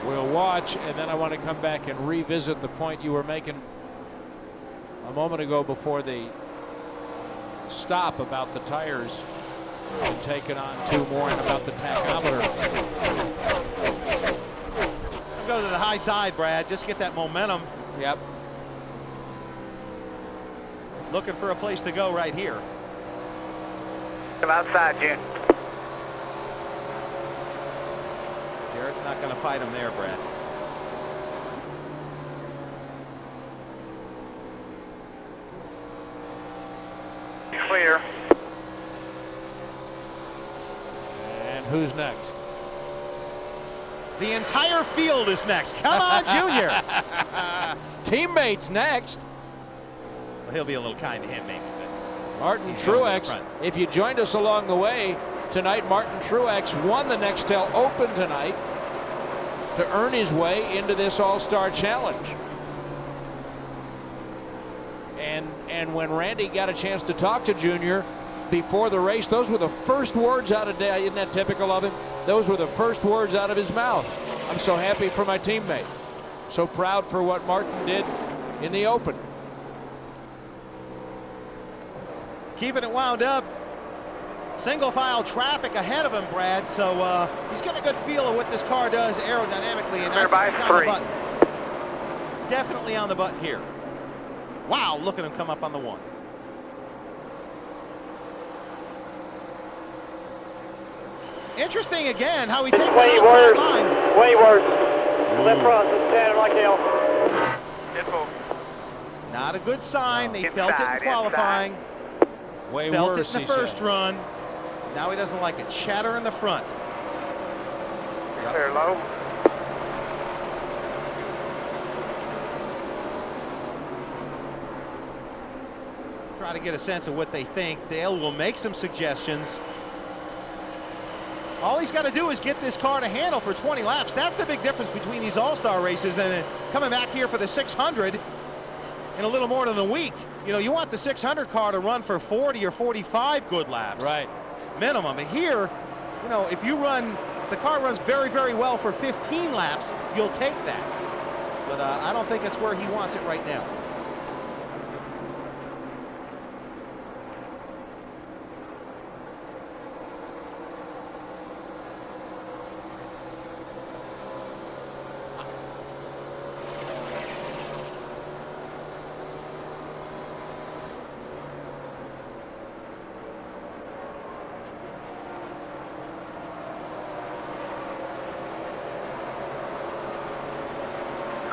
S3: We'll watch, and then I want to come back and revisit the point you were making a moment ago before the stop about the tires and taking on 2 more, and about the tachometer.
S4: Go to the high side, Brad. Just get that momentum.
S3: Yep.
S4: Looking for a place to go right here.
S10: Come outside, June.
S4: Garrett's not going to fight him there, Brad.
S10: Clear.
S3: And who's next?
S4: The entire field is next. Come on, Junior.
S3: Teammates next.
S4: Well, he'll be a little kind to him, maybe.
S3: Martin Truex, if you joined us along the way, tonight. Martin Truex won the Nextel Open tonight to earn his way into this All-Star Challenge. And when Randy got a chance to talk to Junior before the race, those were the first words out of day. Isn't that typical of him? Those were the first words out of his mouth. I'm so happy for my teammate. So proud for what Martin did in the Open.
S4: Keeping it wound up. Single file traffic ahead of him, Brad. So he's got a good feel of what this car does aerodynamically. And
S10: Everybody's
S4: on the button. Definitely on the button here. Wow, look at him come up on the one. Interesting again how he takes the outside line.
S11: Way worse. Left front is standing like hell.
S4: Not a good sign. They felt it in qualifying.
S3: Way
S4: felt
S3: worse,
S4: it in the first run. Now he doesn't like it. Chatter in the front.
S10: Clear low.
S4: Try to get a sense of what they think. Dale will make some suggestions. All he's got to do is get this car to handle for 20 laps. That's the big difference between these all-star races and then coming back here for the 600 in a little more than a week. You know, you want the 600 car to run for 40 or 45 good laps.
S3: Right.
S4: Minimum. But here, you know, if the car runs very, very well for 15 laps, you'll take that. But I don't think it's where he wants it right now.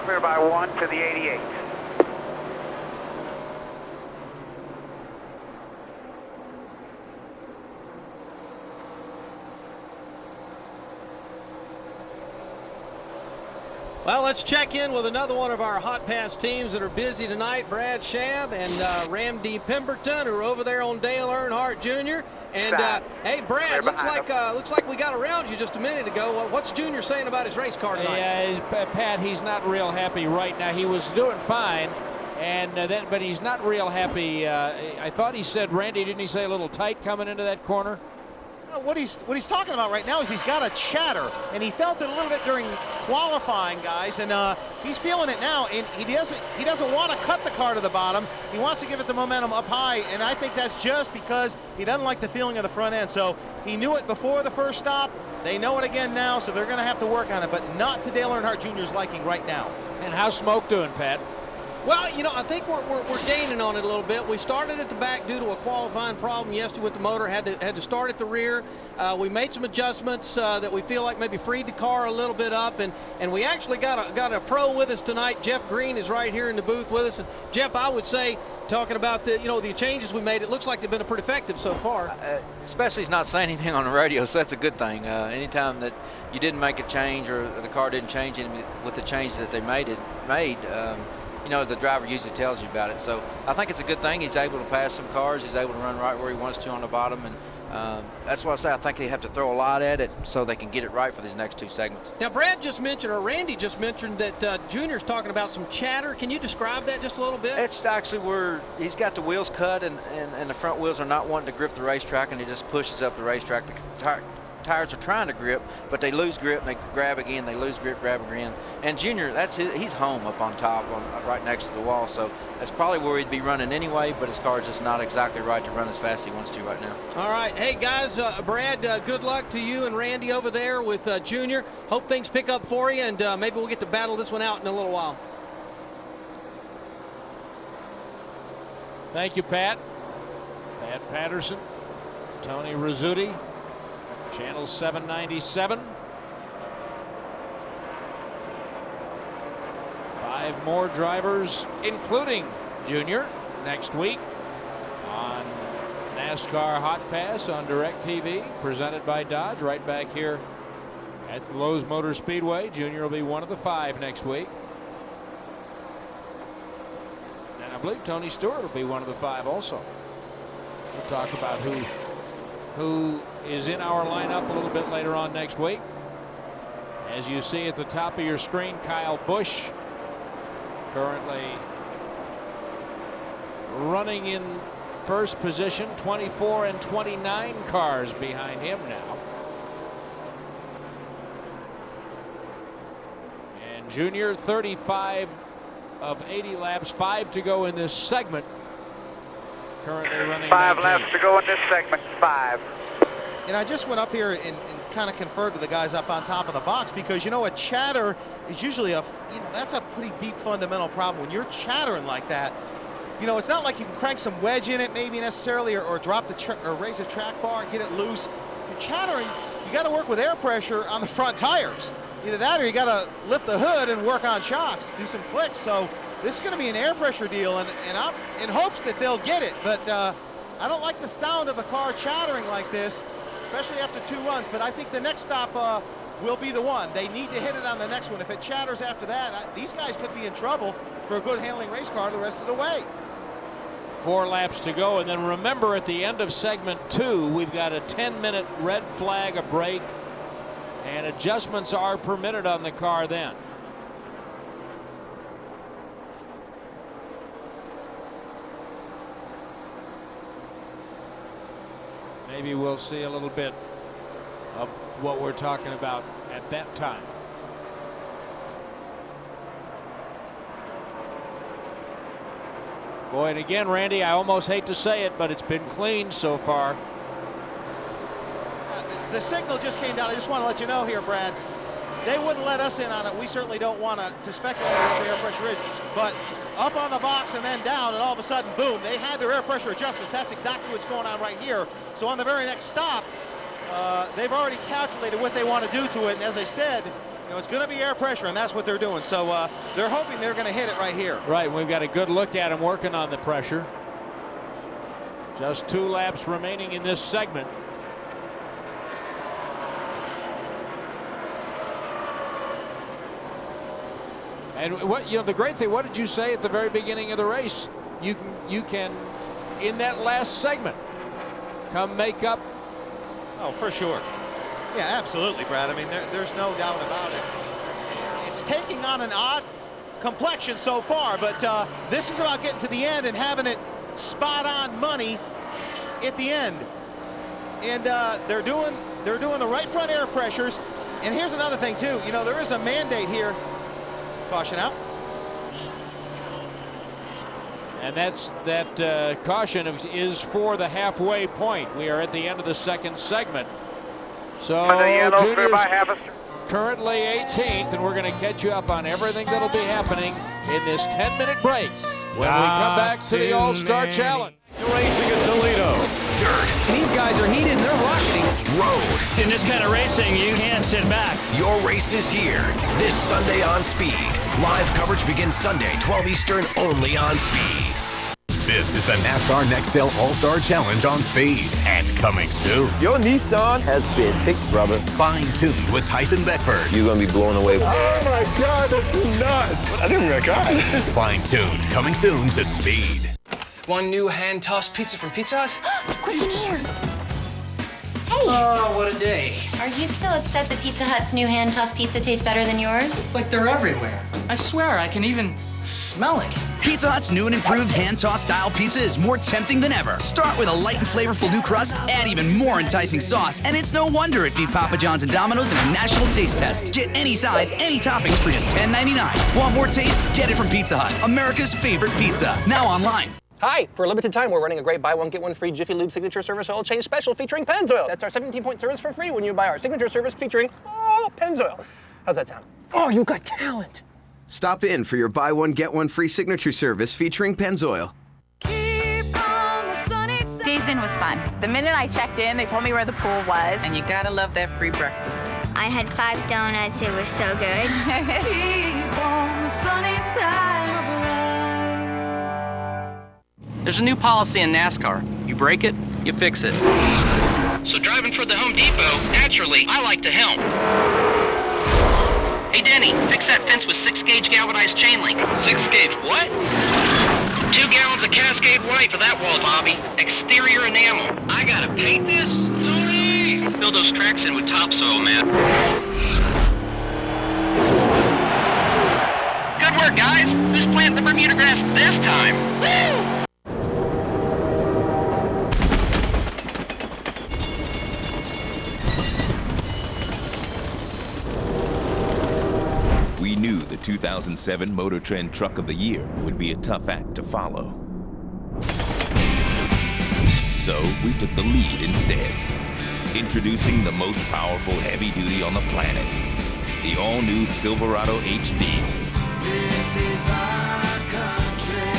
S10: Clear by 1 to the 88.
S19: Well, let's check in with another one of our Hotpass teams that are busy tonight. Brad Shab and Randy Pemberton, who are over there on Dale Earnhardt Jr. And hey, Brad, looks like we got around you just a minute ago. What's Junior saying about his race car tonight?
S3: Yeah, Pat, he's not real happy right now. He was doing fine, and but he's not real happy. I thought he said, Randy, didn't he say a little tight coming into that corner?
S4: What he's talking about right now is he's got a chatter, and he felt it a little bit during qualifying, guys, and he's feeling it now. And he doesn't want to cut the car to the bottom. He wants to give it the momentum up high, and I think that's just because he doesn't like the feeling of the front end. So he knew it before the first stop. They know it again now, so they're going to have to work on it, but not to Dale Earnhardt Jr.'s liking right now.
S3: And how's Smoke doing, Pat?
S19: Well, you know, I think we're gaining on it a little bit. We started at the back due to a qualifying problem yesterday with the motor. Had to start at the rear. We made some adjustments that we feel like maybe freed the car a little bit up, and we actually got a pro with us tonight. Jeff Green is right here in the booth with us. And Jeff, I would say, talking about the changes we made, it looks like they've been pretty effective so far.
S7: Especially he's not saying anything on the radio, so that's a good thing. Anytime that you didn't make a change or the car didn't change with the change that they made, you know, the driver usually tells you about it. So I think it's a good thing. He's able to pass some cars. He's able to run right where he wants to on the bottom. And that's why I say I think they have to throw a lot at it so they can get it right for these next two segments.
S19: Now, Brad just mentioned, or Randy just mentioned, that Junior's talking about some chatter. Can you describe that just a little bit?
S7: It's actually where he's got the wheels cut and the front wheels are not wanting to grip the racetrack, and he just pushes up the racetrack. The tires are trying to grip, but they lose grip and they grab again. They lose grip, grab again. And Junior, he's home up on top, right next to the wall. So that's probably where he'd be running anyway. But his car is just not exactly right to run as fast as he wants to right now.
S19: All right, hey guys, Brad, good luck to you and Randy over there with Junior. Hope things pick up for you, and maybe we'll get to battle this one out in a little while.
S3: Thank you, Pat. Pat Patterson, Tony Rizzuti. Channel 797. 5 more drivers, including Junior, next week on NASCAR Hotpass on DirecTV, presented by Dodge, right back here at the Lowe's Motor Speedway. Junior will be one of the 5 next week. And I believe Tony Stewart will be one of the 5 also. We'll talk about who is in our lineup a little bit later on next week. As you see at the top of your screen, Kyle Busch currently running in first position, 24 and 29 cars behind him now. And Junior, 35 of 80 laps, 5 to go in this segment. Currently running
S10: 5
S3: 19.
S10: laps to go in this segment, 5.
S4: And I just went up here and kind of conferred with the guys up on top of the box, because, you know, a chatter is usually that's a pretty deep fundamental problem. When you're chattering like that, you know, it's not like you can crank some wedge in it maybe necessarily, or drop or raise the track bar and get it loose. If you're chattering, you got to work with air pressure on the front tires. Either that or you got to lift the hood and work on shocks, do some clicks. So this is going to be an air pressure deal, and I'm in hopes that they'll get it. But I don't like the sound of a car chattering like this, especially after 2 runs. But I think the next stop will be the one. They need to hit it on the next one. If it chatters after that, these guys could be in trouble for a good handling race car the rest of the way.
S3: 4 laps to go, and then remember at the end of segment 2, we've got a 10-minute red flag, a break, and adjustments are permitted on the car then. Maybe we'll see a little bit of what we're talking about at that time. Boy, and again, Randy, I almost hate to say it, but it's been clean so far.
S4: The signal just came down. I just want to let you know here, Brad. They wouldn't let us in on it. We certainly don't want to speculate what the air pressure is. But up on the box and then down, and all of a sudden, boom, they had their air pressure adjustments. That's exactly what's going on right here. So on the very next stop, they've already calculated what they want to do to it. And as I said, you know, it's going to be air pressure, and that's what they're doing. So they're hoping they're going to hit it right here.
S3: Right, we've got a good look at them working on the pressure. Just 2 laps remaining in this segment. And what, you know, the great thing, what did you say at the very beginning of the race? You can in that last segment, come make up.
S4: Oh, for sure. Yeah, absolutely, Brad. I mean, there's no doubt about it. It's taking on an odd complexion so far, but this is about getting to the end and having it spot on money at the end. And they're doing the right front air pressures. And here's another thing too. You know, there is a mandate here. Caution out.
S3: And that caution is for the halfway point. We are at the end of the second segment. So Junior's currently 18th, and we're going to catch you up on everything that'll be happening in this 10-minute break when we come back to the All-Star Challenge.
S21: Racing at Toledo. Dirt.
S8: These guys are heated and they're rocketing.
S21: Road.
S13: In this kind of racing, you can't sit back.
S21: Your race is here this Sunday on Speed. Live coverage begins Sunday, 12 Eastern, only on Speed. This is the NASCAR Nextel All-Star Challenge on Speed, and coming soon.
S22: Your Nissan has been picked, brother.
S21: Fine-tuned with Tyson Beckford.
S22: You're going to be blown away. Oh, my God, that's nuts. I didn't record.
S21: Fine-tuned, coming soon to Speed.
S2: One new hand-tossed pizza from Pizza Hut?
S14: Quick in here.
S2: Hey. Oh, what a day.
S14: Are you still upset that Pizza Hut's new hand-tossed pizza tastes better than yours?
S2: It's like they're everywhere. I swear, I can even smell it.
S15: Pizza Hut's new and improved hand-tossed style pizza is more tempting than ever. Start with a light and flavorful new crust, add even more enticing sauce, and it's no wonder it beat Papa John's and Domino's in a national taste test. Get any size, any toppings for just $10.99. Want more taste? Get it from Pizza Hut, America's favorite pizza. Now online.
S16: Hi, for a limited time, we're running a great buy one, get one free Jiffy Lube Signature Service Oil Change Special featuring Pennzoil. That's our 17-point service for free when you buy our Signature Service featuring Pennzoil. How's that sound?
S2: Oh, you got talent.
S26: Stop in for your buy one, get one free signature service featuring Pennzoil.
S27: Days Inn was fun. The minute I checked in, they told me where the pool was. And you gotta love that free breakfast.
S14: I had 5 donuts. It was so good.
S25: Keep on the sunny side of life.
S28: There's a new policy in NASCAR. You break it, you fix it.
S29: So driving for the Home Depot, naturally, I like to help. Hey, Denny, fix that fence with 6-gauge galvanized chain link. 6-gauge what? 2 gallons of Cascade White for that wall, Bobby. Exterior enamel. I gotta paint this? Tony! fill those tracks in with topsoil, man. Good work, guys. Who's planting the Bermuda grass this time? Woo!
S1: We knew the 2007 Motor Trend Truck of the Year would be a tough act to follow. So we took the lead instead. Introducing the most powerful heavy duty on the planet, the all-new Silverado HD.
S25: This is our country.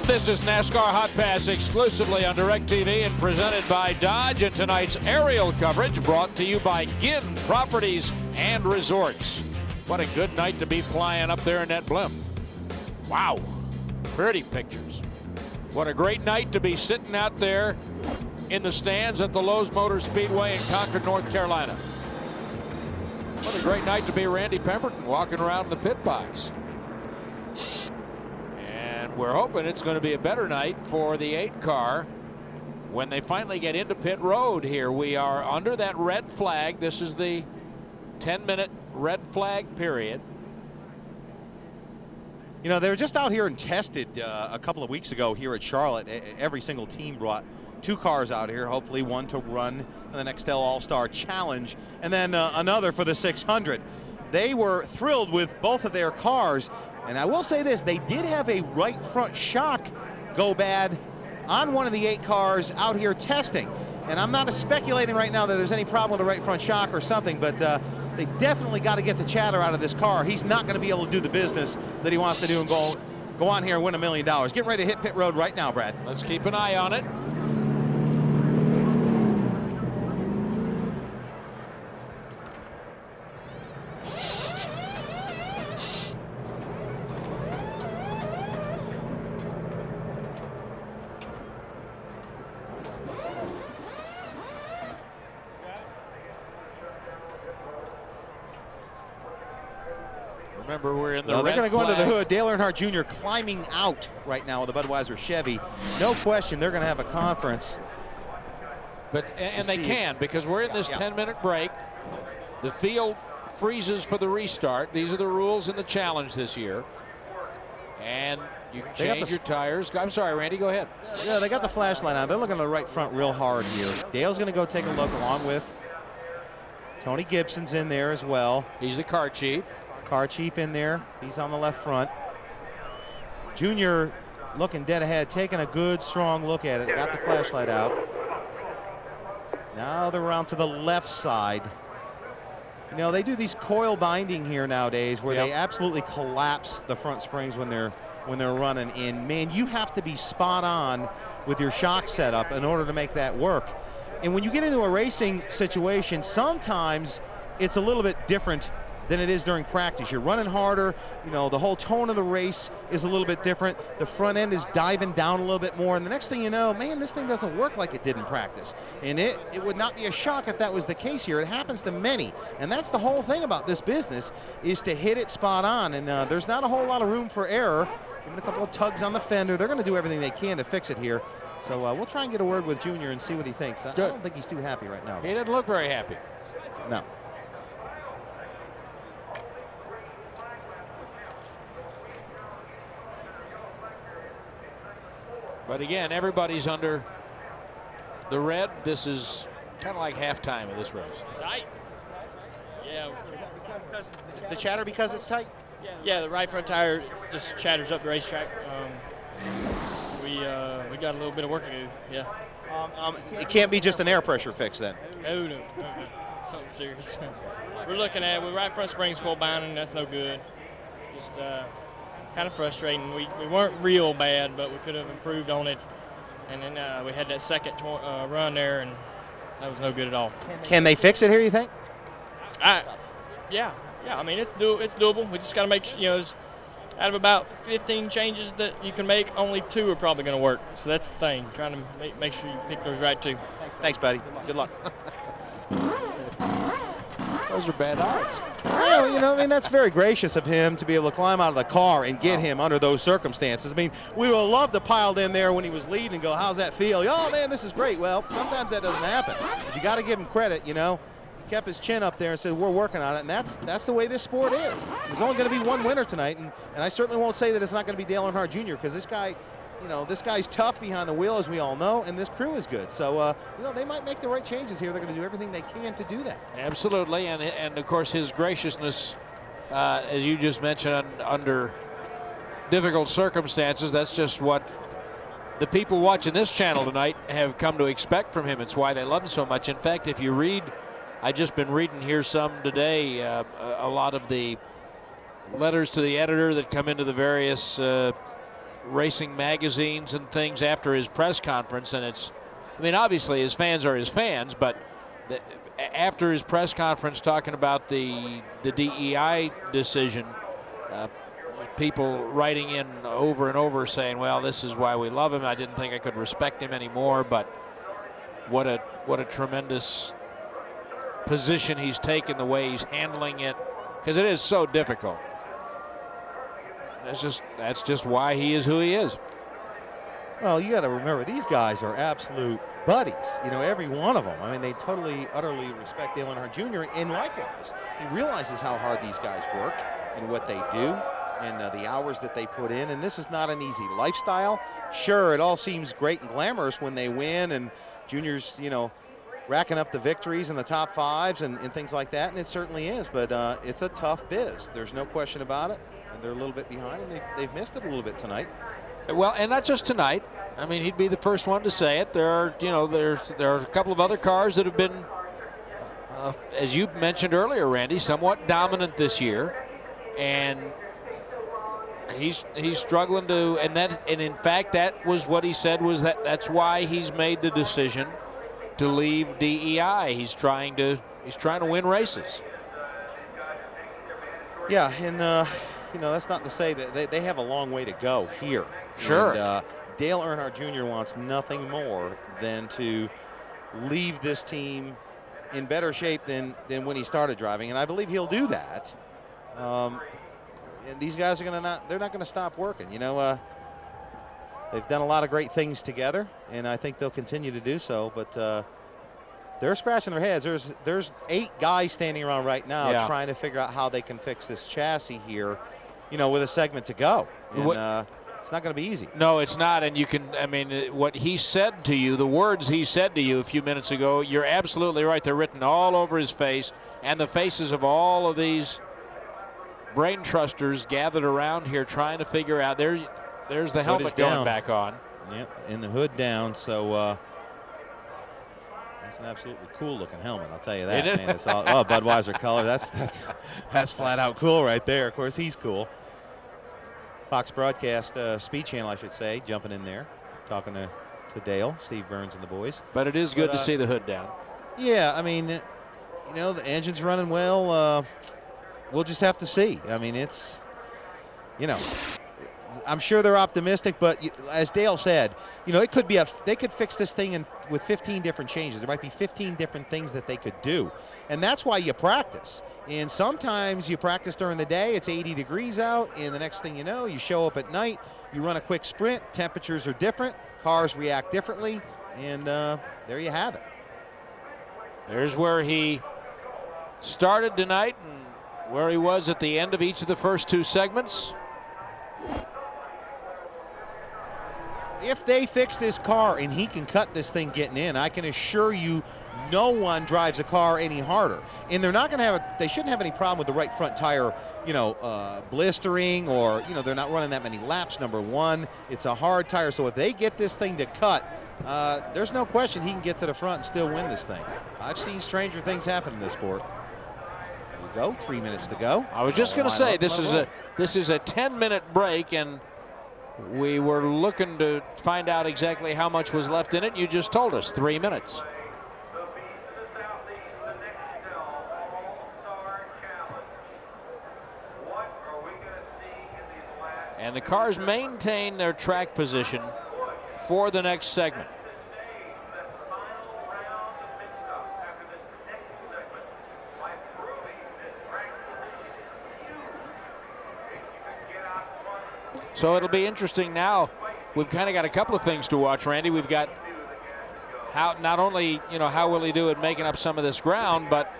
S3: This is NASCAR Hot Pass exclusively on DirecTV and presented by Dodge. And tonight's aerial coverage brought to you by Ginn Properties and Resorts. What a good night to be flying up there in that blimp. Wow, pretty pictures. What a great night to be sitting out there in the stands at the Lowe's Motor Speedway in Concord, North Carolina. What a great night to be Randy Pemberton walking around in the pit box. And we're hoping it's going to be a better night for the 8 car when they finally get into pit road here. We are under that red flag. This is the 10-minute red flag period.
S4: You know, they were just out here and tested a couple of weeks ago here at Charlotte. Every single team brought 2 cars out here, hopefully one to run in the Nextel All-Star Challenge, and then another for the 600. They were thrilled with both of their cars, and I will say this, they did have a right front shock go bad on one of the 8 cars out here testing. And I'm not speculating right now that there's any problem with the right front shock or something, but they definitely got to get the chatter out of this car. He's not going to be able to do the business that he wants to do and go on here and win $1 million. Getting ready to hit pit road right now, Brad.
S3: Let's keep an eye on it. Remember, we're in the red
S4: they're going to go
S3: flag.
S4: into the hood. Dale Earnhardt Jr. climbing out right now with the Budweiser Chevy. No question they're going to have a conference.
S3: And they can, because we're in this 10-minute break. The field freezes for the restart. These are the rules in the challenge this year. And you can change your tires. I'm sorry, Randy, go ahead.
S4: Yeah, they got the flashlight on. They're looking at the right front real hard here. Dale's going to go take a look along with Tony Gibson's in there as well.
S3: He's the car chief.
S4: Car chief in there. He's on the left front. Junior looking dead ahead, taking a good, strong look at it. Got the flashlight out. Now they're around to the left side. You know, they do these coil binding here nowadays where they absolutely collapse the front springs when they're running in. Man, you have to be spot on with your shock setup in order to make that work. And when you get into a racing situation, sometimes it's a little bit different than it is during practice. You're running harder, you know, the whole tone of the race is a little bit different. The front end is diving down a little bit more, and the next thing you know, man, this thing doesn't work like it did in practice. And it would not be a shock if that was the case here. It happens to many, and that's the whole thing about this business, is to hit it spot on, and there's not a whole lot of room for error. Even a couple of tugs on the fender. They're going to do everything they can to fix it here. So we'll try and get a word with Junior and see what he thinks. I don't think he's too happy right now, though.
S3: He didn't look very happy.
S4: No.
S3: But again, everybody's under the red. This is kind of like halftime of this race.
S5: Tight. Yeah.
S4: The chatter because it's tight?
S5: Yeah, the right front tire just chatters up the racetrack. We got a little bit of work to do. Yeah.
S4: It can't be just an air pressure fix then.
S5: No. Something serious. We're looking at right front springs coil binding. That's no good. Just kind of frustrating. We weren't real bad, but we could have improved on it. And then we had that second run there, and that was no good at all.
S4: Can they fix it here, you think?
S5: Yeah. I mean, it's doable. We just got to make sure, out of about 15 changes that you can make, only 2 are probably going to work. So that's the thing, trying to make sure you pick those right 2.
S4: Thanks, buddy. Good luck.
S3: Those are bad odds.
S4: Well, you know, I mean, that's very gracious of him to be able to climb out of the car and get him under those circumstances. I mean, we would have loved to piled in there when he was leading and go, how's that feel? Oh, man, this is great. Well, sometimes that doesn't happen. But you got to give him credit, you know. He kept his chin up there and said, we're working on it, and that's the way this sport is. There's only going to be one winner tonight, and I certainly won't say that it's not going to be Dale Earnhardt Jr. because this guy, you know, this guy's tough behind the wheel, as we all know, and this crew is good. So, you know, they might make the right changes here. They're going to do everything they can to do that.
S3: Absolutely, and of course his graciousness, as you just mentioned, under difficult circumstances, that's just what the people watching this channel tonight have come to expect from him. It's why they love him so much. In fact, if you read, I've just been reading here some today, a lot of the letters to the editor that come into the various racing magazines and things after his press conference, and it's, I mean, obviously his fans are his fans, but after his press conference talking about the DEI decision, people writing in over and over saying, well, this is why we love him. I didn't think I could respect him anymore, but what a tremendous position he's taken, the way he's handling it, because it is so difficult. That's just why he is who he is.
S4: Well, you got to remember, these guys are absolute buddies. You know, every one of them. I mean, they totally, utterly respect Dale Earnhardt Jr. And likewise, he realizes how hard these guys work and what they do and the hours that they put in. And this is not an easy lifestyle. Sure, it all seems great and glamorous when they win and Junior's, you know, racking up the victories in the top fives and things like that, and it certainly is. But it's a tough biz. There's no question about it. And they're a little bit behind, and they've missed it a little bit tonight.
S3: Well, and not just tonight. I mean, he'd be the first one to say it. There are, you know, there are a couple of other cars that have been, as you mentioned earlier, Randy, somewhat dominant this year, and he's struggling to. And in fact, that was what he said, was that's why he's made the decision to leave DEI. He's trying to win races.
S4: Yeah, and you know, that's not to say that they have a long way to go here.
S3: Sure.
S4: And, Dale Earnhardt Jr. wants nothing more than to leave this team in better shape than when he started driving, and I believe he'll do that. And these guys are they're not gonna stop working. You know, they've done a lot of great things together, and I think they'll continue to do so. But they're scratching their heads. There's 8 guys standing around right now trying to figure out how they can fix this chassis here, you know, with a segment to go. And it's not going to be easy.
S3: No, it's not. And you can, I mean, what he said to you, the words he said to you a few minutes ago, you're absolutely right. They're written all over his face and the faces of all of these brain trusters gathered around here trying to figure out. There's the helmet going back on.
S4: Yep, and the hood down. So that's an absolutely cool looking helmet, I'll tell you that. Man, it's all Budweiser color. That's flat out cool right there. Of course, he's cool. Fox Broadcast Speed Channel, I should say, jumping in there, talking to Dale, Steve Burns and the boys.
S3: But it is good to see the hood down.
S4: Yeah, I mean, you know, the engine's running well. We'll just have to see. I mean, it's, you know, I'm sure they're optimistic, but as Dale said, you know, it could be they could fix this thing with 15 different changes. There might be 15 different things that they could do, and that's why you practice. And sometimes you practice during the day, it's 80 degrees out, and the next thing you know, you show up at night, you run a quick sprint, temperatures are different, cars react differently, and there you have it.
S3: There's where he started tonight and where he was at the end of each of the first 2 segments.
S4: If they fix this car and he can cut this thing getting in, I can assure you no one drives a car any harder. And they're not going to they shouldn't have any problem with the right front tire, you know, blistering, or, you know, they're not running that many laps, number one. It's a hard tire. So if they get this thing to cut, there's no question he can get to the front and still win this thing. I've seen stranger things happen in this sport. There you go, 3 minutes to go.
S3: I was just going to say, this is a 10-minute break, and we were looking to find out exactly how much was left in it. You just told us, 3 minutes. And the cars maintain their track position for the next segment. So it'll be interesting now. We've kind of got a couple of things to watch, Randy. We've got how not only, how will he do at making up some of this ground, but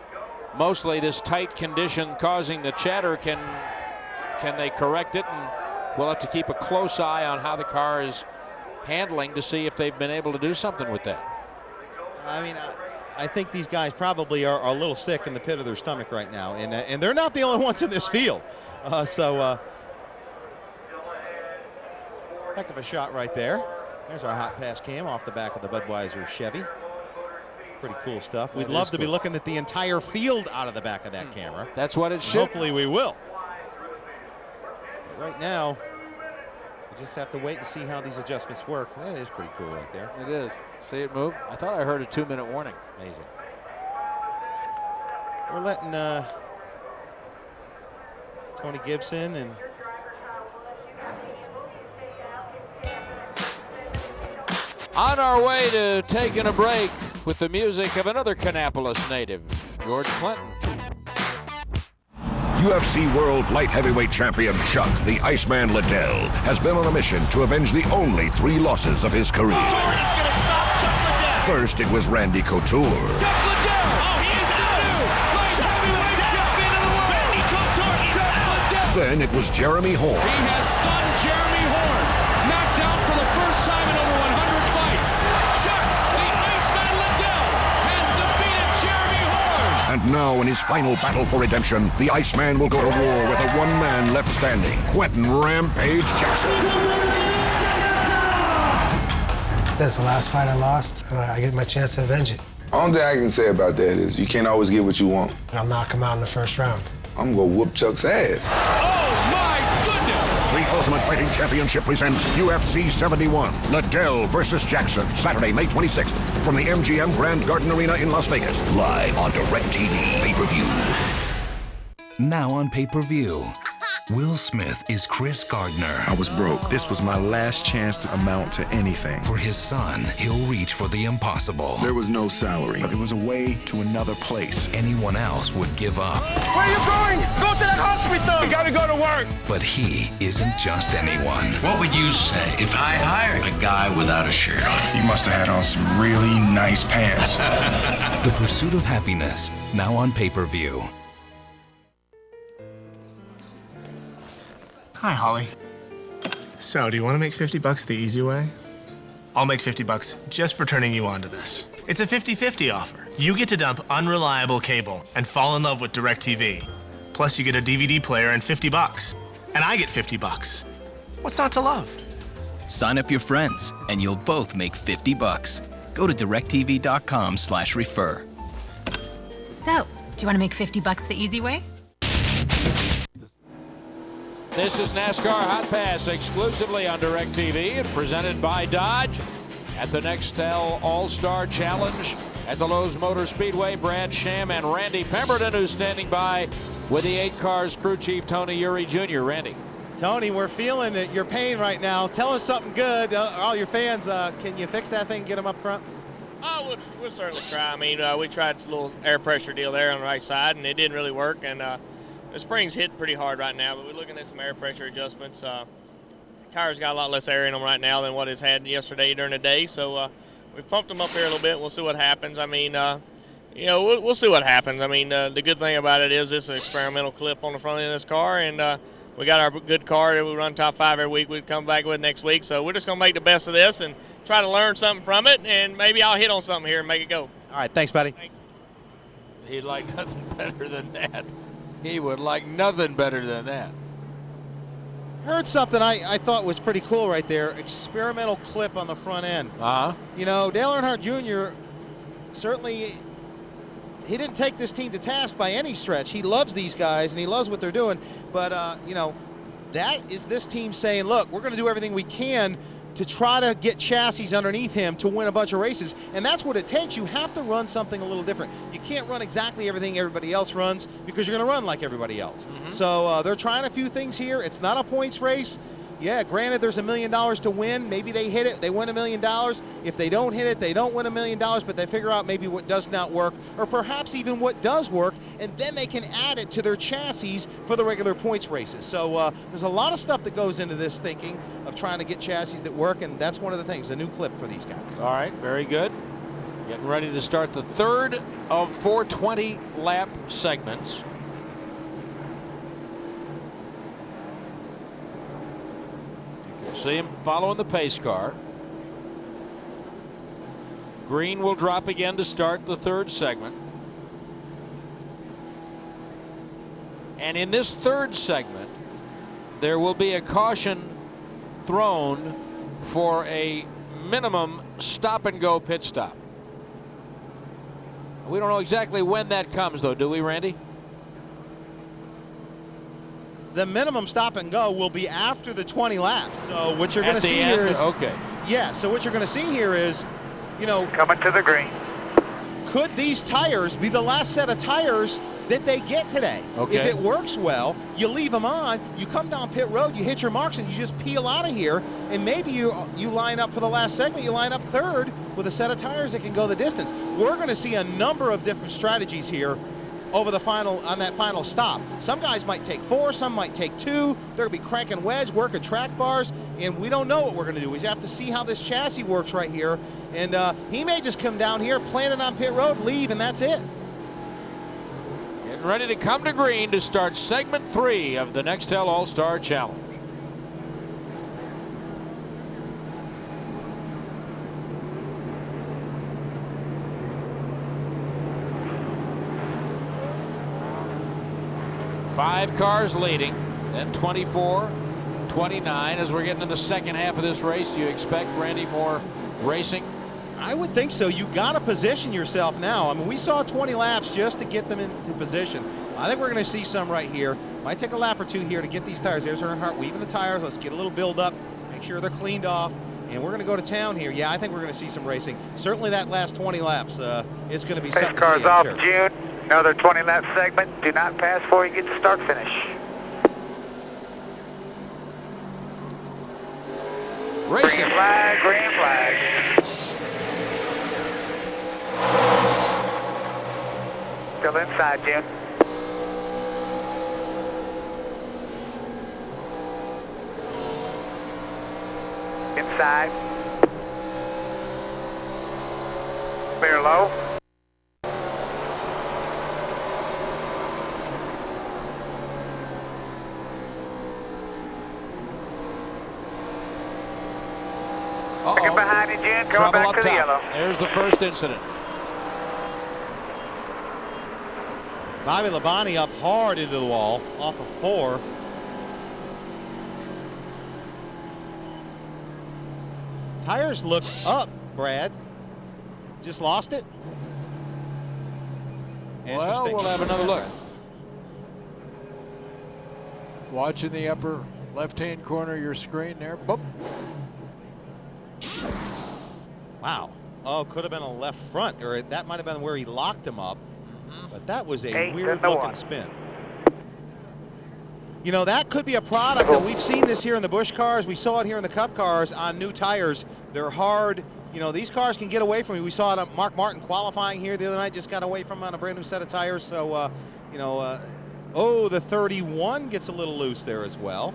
S3: mostly this tight condition causing the chatter. Can they correct it? And we'll have to keep a close eye on how the car is handling to see if they've been able to do something with that.
S4: I mean, I think these guys probably are a little sick in the pit of their stomach right now, and they're not the only ones in this field. Heck of a shot right there. There's our hot pass cam off the back of the Budweiser Chevy. Pretty cool stuff. We'd love to be looking at the entire field out of the back of that camera.
S3: That's what it should.
S4: Hopefully we will. But right now, we just have to wait and see how these adjustments work. That is pretty cool right there.
S3: It is. See it move? I thought I heard a 2-minute warning.
S4: Amazing. We're letting Tony Gibson and
S3: on our way to taking a break with the music of another Kannapolis native, George Clinton.
S21: UFC World Light Heavyweight Champion Chuck the Iceman Liddell has been on a mission to avenge the only 3 losses of his career.
S6: He's going to stop Chuck Liddell.
S21: First, it was Randy Couture.
S6: Chuck Liddell. Oh, he is out. Light heavyweight champion of the world. Randy Couture is out.
S21: Then it was Jeremy Horn.
S6: He has stunned Jeremy Horn. Knocked out for the first time in over 100 fights. Chuck the Iceman Liddell has defeated Jeremy Horn.
S21: And now, in his final battle for redemption, the Iceman will go to war with a one-man left standing, Quentin Rampage Jackson.
S2: That's the last fight I lost, and I get my chance to avenge it.
S9: Only thing I can say about that is you can't always get what you want.
S2: And I'll knock him out in the first round.
S9: I'm gonna whoop Chuck's ass.
S6: Oh, my goodness!
S21: The Ultimate Fighting Championship presents UFC 71, Liddell versus Jackson, Saturday, May 26th, from the MGM Grand Garden Arena in Las Vegas, live on DirecTV pay-per-view.
S11: Now on pay-per-view, Will Smith is Chris Gardner.
S12: I was broke. This was my last chance to amount to anything.
S11: For his son, he'll reach for the impossible.
S12: There was no salary, but it was a way to another place.
S11: Anyone else would give up.
S6: Where are you going? Go to that hospital. You gotta go to work.
S11: But he isn't just anyone.
S17: What would you say if I hired a guy without a shirt on?
S12: You must have had on some really nice pants.
S11: The Pursuit of Happiness, now on pay-per-view.
S18: Hi, Holly. So, do you want to make $50 the easy way? I'll make $50 just for turning you on to this. It's a 50-50 offer. You get to dump unreliable cable and fall in love with DirecTV. Plus, you get a DVD player and $50. And I get $50. What's not to love?
S20: Sign up your friends, and you'll both make $50. Go to directtv.com/refer.
S23: So, do you want to make $50 the easy way?
S3: This is NASCAR Hot Pass exclusively on DirecTV and presented by Dodge at the Nextel All-Star Challenge at the Lowe's Motor Speedway. Brad Sham and Randy Pemberton, who's standing by with the 8 Cars crew chief Tony Uri Jr. Randy.
S4: Tony, we're feeling that your pain right now. Tell us something good. All your fans, can you fix that thing and get them up front?
S5: Oh, we'll certainly try. I mean, we tried this little air pressure deal there on the right side, and it didn't really work. And the spring's hitting pretty hard right now, but we're looking at some air pressure adjustments. Tires got a lot less air in them right now than what it's had yesterday during the day, so we pumped them up here a little bit. We'll see what happens. I mean, we'll see what happens. I mean, the good thing about it is this is an experimental clip on the front end of this car, and we got our good car that we run top 5 every week. We come back with next week, so we're just going to make the best of this and try to learn something from it, and maybe I'll hit on something here and make it go.
S4: All right, thanks, buddy.
S3: He'd like nothing better than that. He would like nothing better than that.
S4: Heard something I thought was pretty cool right there. Experimental clip on the front end. You know, Dale Earnhardt Jr. certainly, he didn't take this team to task by any stretch. He loves these guys and he loves what they're doing. But, you know, that is this team saying, look, we're going to do everything we can to try to get chassis underneath him to win a bunch of races. And that's what it takes. You have to run something a little different. You can't run exactly everything everybody else runs because you're going to run like everybody else. So they're trying a few things here. It's not a points race. Yeah, granted, there's $1 million to win. Maybe they hit it, they win $1 million. If they don't hit it, they don't win $1 million, but they figure out maybe what does not work, or perhaps even what does work, and then they can add it to their chassis for the regular points races. So there's a lot of stuff that goes into this thinking of trying to get chassis that work, and that's one of the things, a new clip for these guys.
S3: All right, very good. Getting ready to start the third of 4 20-lap segments. See him following the pace car. Green will drop again to start the third segment. And in this third segment, there will be a caution thrown for a minimum stop-and-go pit stop. We don't know exactly when that comes, though, do we, Randy?
S4: The minimum stop and go will be after the 20 laps. So what you're going to see
S3: end?
S4: here is,
S3: okay.
S4: Yeah. So what you're going to see here is, you know,
S7: coming to the green.
S4: Could these tires be the last set of tires that they get today?
S3: Okay.
S4: If it works well, you leave them on, you come down pit road, you hit your marks, and you just peel out of here. And maybe you line up for the last segment. You line up third with a set of tires that can go the distance. We're going to see a number of different strategies here over the on that final stop. Some guys might take 4, some might take 2. They're gonna be cranking wedge, working track bars, and we don't know what we're gonna do. We have to see how this chassis works right here. And he may just come down here, plant it on pit road, leave, and that's it.
S3: Getting ready to come to green to start segment 3 of the Nextel All-Star Challenge. Five cars leading, then 24, 29. As we're getting to the second half of this race, do you expect, Randy, more racing?
S4: I would think so. You got to position yourself now. I mean, we saw 20 laps just to get them into position. I think we're going to see some right here. Might take a lap or two here to get these tires. There's Earnhardt weaving the tires. Let's get a little build up, make sure they're cleaned off, and we're going to go to town here. Yeah, I think we're going to see some racing. Certainly that last 20 laps, it's going to be something to see, I'm sure.
S7: June. Another 20-lap segment. Do not pass before you get to start finish.
S3: Racing.
S7: Green flag, green flag. Still inside, June. Inside. Clear low. Looking behind you, Jim. Coming back to the yellow.
S3: There's the first incident.
S4: Bobby Labonte up hard into the wall, off of 4. Tires look up, Brad. Just lost it?
S3: Well, we'll have another look. Watching the upper left-hand corner of your screen there. Boop.
S4: Wow. Oh, could have been a left front, or that might have been where he locked him up. But that was a weird-looking spin. You know, that could be a product that we've seen this here in the Busch cars. We saw it here in the Cup cars on new tires. They're hard. You know, these cars can get away from you. We saw it on Mark Martin qualifying here the other night, just got away from him on a brand new set of tires. So, you know, oh, the 31 gets a little loose there as well.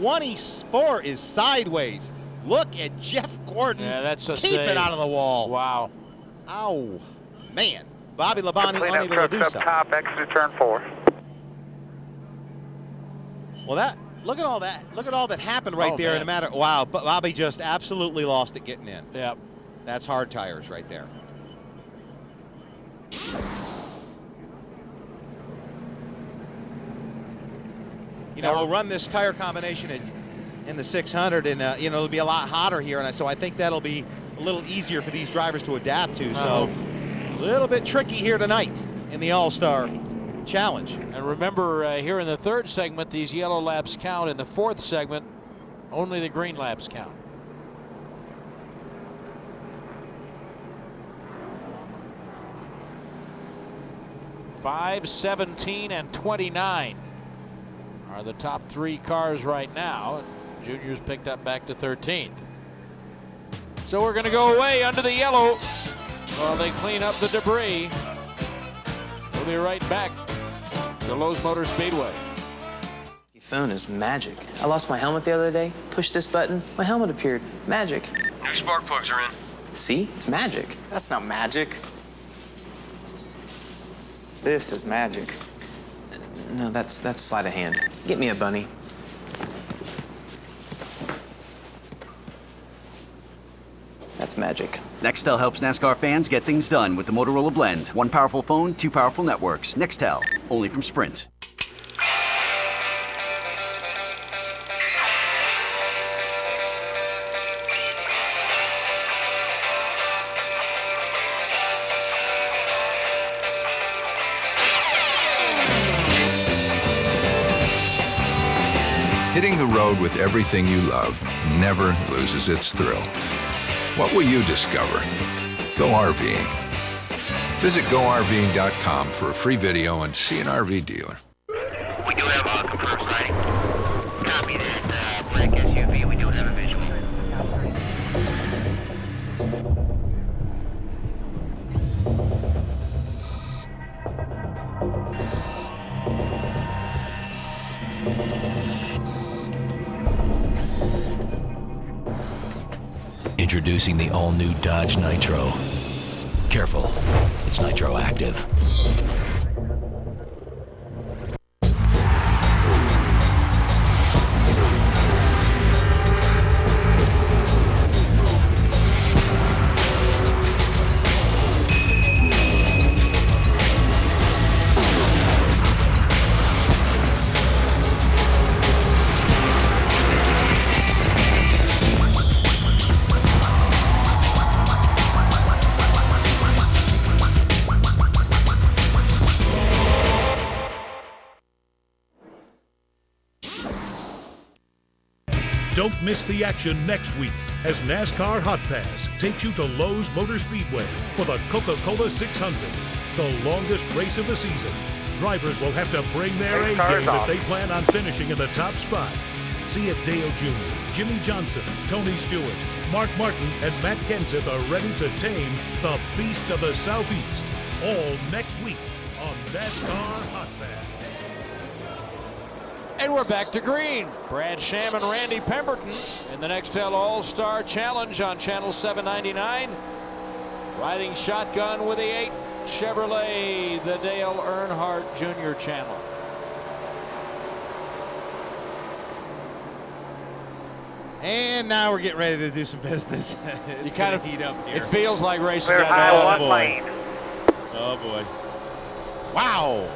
S4: 24 is sideways. Look at Jeff Gordon.
S3: Yeah, that's a
S4: Keep
S3: save.
S4: it out of the wall.
S3: Wow.
S4: Ow, man. Bobby Labonte unable to do something.
S7: Top, exit turn 4.
S4: Well, look at all that. Look at all that happened right there in a matter. Wow, but Bobby just absolutely lost it getting in.
S3: Yep.
S4: That's hard tires right there. You know, we'll run this tire combination in the 600, and you know, it'll be a lot hotter here, and so I think that'll be a little easier for these drivers to adapt to. So a little bit tricky here tonight in the All-Star Challenge.
S3: And remember, here in the third segment, these yellow laps count. In the fourth segment, only the green laps count. (5), 17, and 29 are the top 3 cars right now. Junior's picked up back to 13th. So we're going to go away under the yellow while they clean up the debris. We'll be right back to Lowe's Motor Speedway.
S8: Your phone is magic. I lost my helmet the other day. Pushed this button, my helmet appeared. Magic.
S29: New spark plugs are in.
S8: See? It's magic. That's not magic. This is magic. No, that's sleight of hand. Get me a bunny. That's magic.
S10: Nextel helps NASCAR fans get things done with the Motorola Blend. One powerful phone, two powerful networks. Nextel, only from Sprint.
S13: Hitting the road with everything you love never loses its thrill. What will you discover? Go RVing. Visit GoRVing.com for a free video and see an RV dealer.
S29: We do have a confirmed sighting. Copy that. Black SUV, we do have a visual.
S15: Introducing the all-new Dodge Nitro. Careful, it's Nitro Active.
S16: Don't miss the action next week as NASCAR Hotpass takes you to Lowe's Motor Speedway for the Coca-Cola 600, the longest race of the season. Drivers will have to bring their A game if they plan on finishing in the top spot. See it, Dale Jr., Jimmy Johnson, Tony Stewart, Mark Martin, and Matt Kenseth are ready to tame the Beast of the Southeast. All next week on NASCAR Hotpass.
S3: And we're back to green. Brad Sham and Randy Pemberton in the Nextel All-Star Challenge on Channel 799. Riding shotgun with the 8 Chevrolet, the Dale Earnhardt Jr. channel.
S4: And now we're getting ready to do some business. It's kind of heat up here.
S3: It feels like racing.
S7: Clear high one lane.
S4: Oh boy. Wow.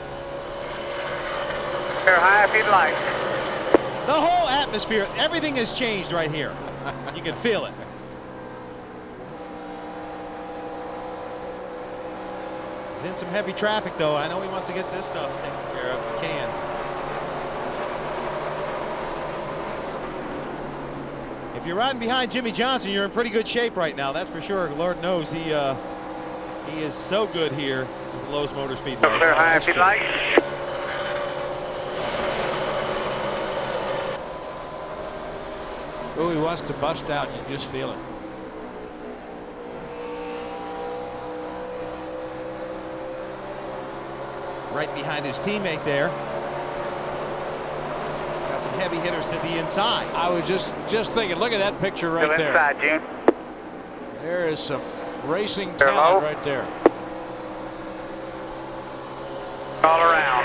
S7: Clear high if you'd like.
S4: The whole atmosphere, everything has changed right here. You can feel it. He's in some heavy traffic though. I know he wants to get this stuff taken care of if he can. If you're riding behind Jimmy Johnson, you're in pretty good shape right now. That's for sure. Lord knows he is so good here at the Lowe's Motor Speedway.
S7: Clear high if you'd like.
S3: Oh, he wants to bust out. You can just feel it.
S4: Right behind his teammate there. Got some heavy hitters to the inside.
S3: I was just thinking, look at that picture right
S7: Still
S3: there.
S7: inside, June.
S3: There is some racing
S7: Clear
S3: talent
S7: low.
S3: right there.
S7: All around.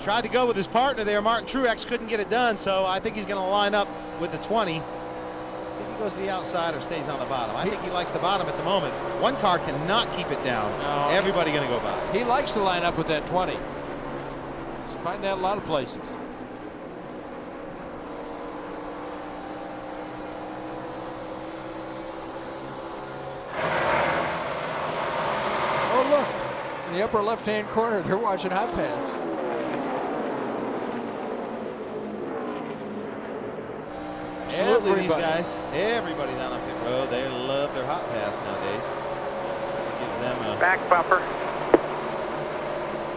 S4: Tried to go with his partner there. Martin Truex couldn't get it done, so I think he's going to line up with the 20. See if he goes to the outside or stays on the bottom. I think he likes the bottom at the moment. One car cannot keep it down.
S3: No,
S4: everybody going to go by.
S3: He likes to line up with that 20. He's finding that a lot of places. Oh, look. In the upper left-hand corner, they're watching Hotpass.
S4: Absolutely, these guys, everybody down on pit road, they love their Hotpass nowadays. It gives them a
S7: back bumper.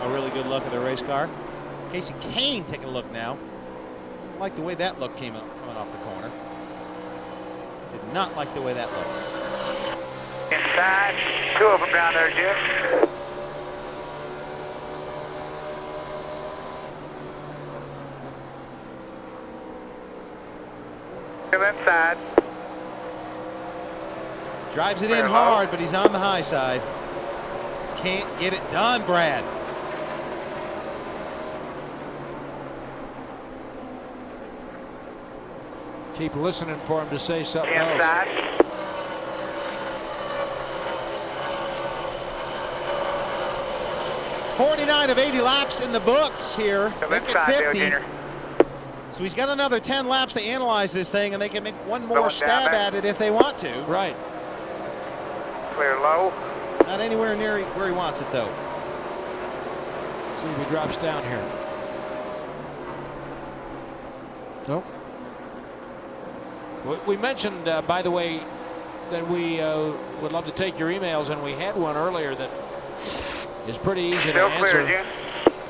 S4: a really good look at the race car. Casey Kane taking a look now. Like the way that look coming off the corner. Did not like the way that looked.
S7: Inside, 2 of them down there, Jim. Come inside.
S4: Drives it in hard, but he's on the high side. Can't get it done, Brad.
S3: Keep listening for him to say something
S7: inside.
S3: else.
S4: .49 of 80 laps in the books here.
S7: Come
S4: Make it
S7: inside,
S4: 50.
S7: Junior.
S4: So he's got another 10 laps to analyze this thing, and they can make one more
S7: Going
S4: stab
S7: down
S4: at it if they want to.
S3: Right.
S7: Clear low.
S4: Not anywhere near where he wants it, though.
S3: See if he drops down here. Nope. We mentioned, by the way, that we would love to take your emails, and we had one earlier that is pretty easy to answer.
S7: Clear,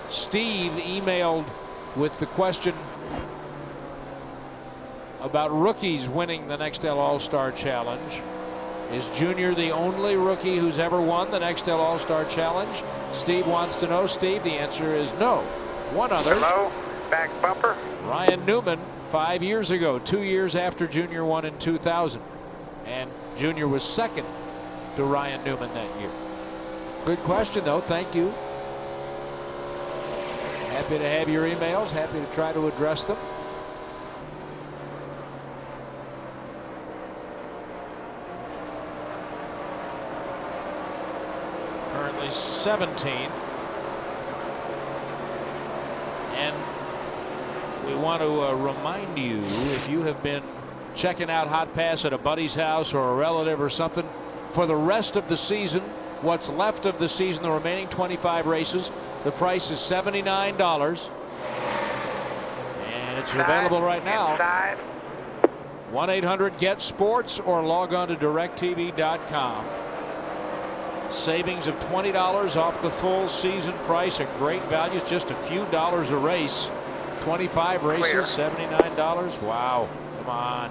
S3: Steve emailed with the question about rookies winning the Nextel All-Star Challenge. Is Junior the only rookie who's ever won the Nextel All-Star Challenge? Steve wants to know. Steve, the answer is no. One other.
S7: Hello, back bumper.
S3: Ryan Newman, 5 years ago, 2 years after Junior won in 2000. And Junior was second to Ryan Newman that year. Good question, though. Thank you. Happy to have your emails. Happy to try to address them. Currently 17th. And we want to remind you, if you have been checking out Hotpass at a buddy's house or a relative or something, for the rest of the season, what's left of the season, the remaining 25 races, the price is $79. And it's available right now. 1-800-GET-SPORTS or log on to DirecTV.com. Savings of $20 off the full season price. A great value. It's just a few dollars a race. 25 races, $79. Wow. Come on.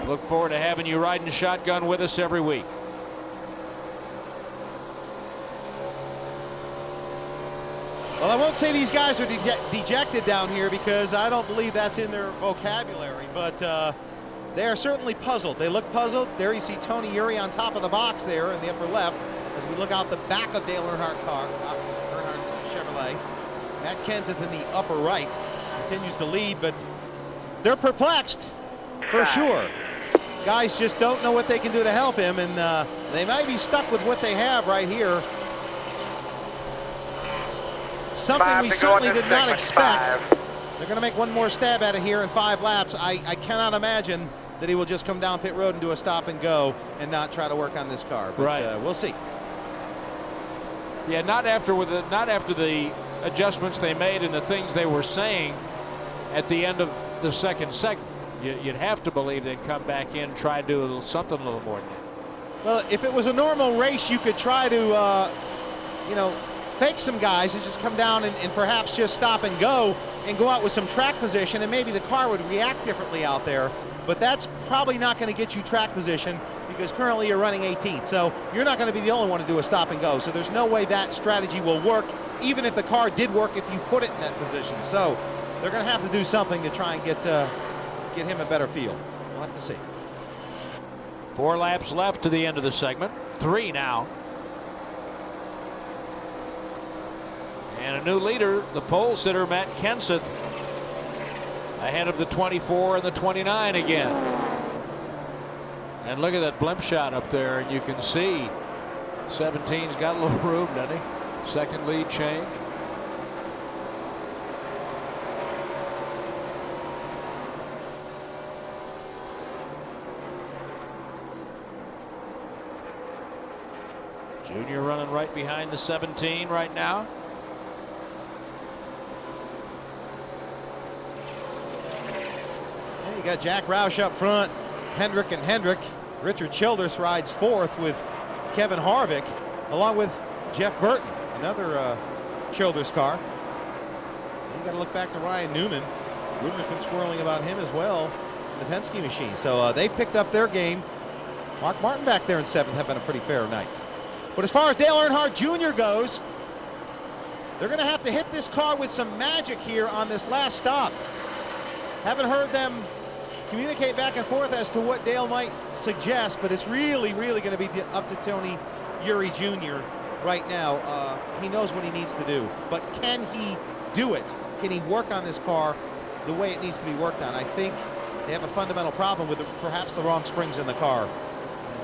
S3: Look forward to having you riding shotgun with us every week.
S4: Well, I won't say these guys are dejected down here because I don't believe that's in their vocabulary, but they are certainly puzzled. They look puzzled. There you see Tony Uri on top of the box there in the upper left as we look out the back of Dale Earnhardt car, Earnhardt's Chevrolet. Matt Kenseth in the upper right continues to lead, but they're perplexed for sure. Guys just don't know what they can do to help him, and they might be stuck with what they have right here. Something we certainly did not expect. They're going to make one more stab at it here in 5 laps. I cannot imagine that he will just come down pit road and do a stop and go and not try to work on this car. But
S3: right.
S4: We'll see.
S3: Yeah, not after the adjustments they made and the things they were saying at the end of the second segment. You'd have to believe they'd come back in and try to do something a little more than that.
S4: Well, if it was a normal race, you could try to, fake some guys and just come down and perhaps just stop and go out with some track position, and maybe the car would react differently out there. But that's probably not going to get you track position because currently you're running 18th. So you're not going to be the only one to do a stop and go. So there's no way that strategy will work, even if the car did work if you put it in that position. So they're going to have to do something to try and get him a better feel. We'll have to see.
S3: 4 laps left to the end of the segment. 3 now. And a new leader, the pole sitter, Matt Kenseth, ahead of the 24 and the 29 again. And look at that blimp shot up there, and you can see 17's got a little room, doesn't he? Second lead change. Junior running right behind the 17 right now.
S4: You got Jack Roush up front, Hendrick and Hendrick. Richard Childress rides 4th with Kevin Harvick, along with Jeff Burton, another Childress car. You got to look back to Ryan Newman. Rumors been swirling about him as well in the Penske machine. So they've picked up their game. Mark Martin back there in 7th have been a pretty fair night. But as far as Dale Earnhardt Jr. goes, they're going to have to hit this car with some magic here on this last stop. Haven't heard them communicate back and forth as to what Dale might suggest, but it's really going to be up to Tony Eury Jr. right now. He knows what he needs to do, but can he do it? Can he work on this car the way it needs to be worked on? I think they have a fundamental problem with perhaps the wrong springs in the car.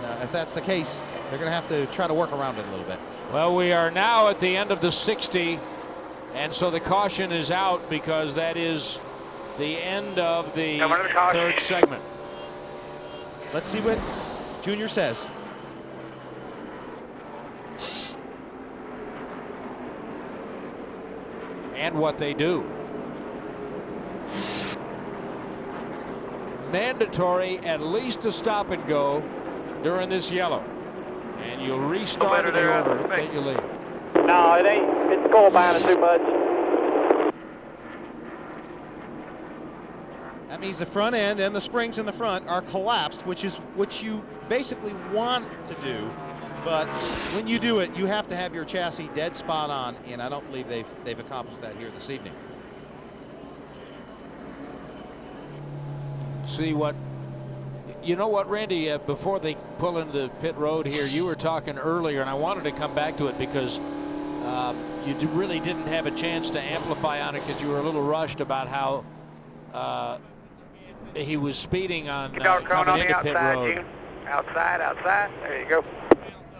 S4: And if that's the case, they're going to have to try to work around it a little bit.
S3: Well, we are now at the end of the 60, and so the caution is out because that is the end of the third segment.
S4: Let's see what Junior says.
S3: And what they do. Mandatory at least a stop and go during this yellow. And you'll restart in the order that you leave.
S1: No, it ain't. It's coal binding too much.
S4: That means the front end and the springs in the front are collapsed, which is what you basically want to do. But when you do it, you have to have your chassis dead spot on, and I don't believe they've accomplished that here this evening.
S3: See what, you know what, Randy, before they pull into pit road here, you were talking earlier, and I wanted to come back to it because you really didn't have a chance to amplify on it because you were a little rushed about how he was speeding on coming into pit road.
S7: June. Outside. There you go.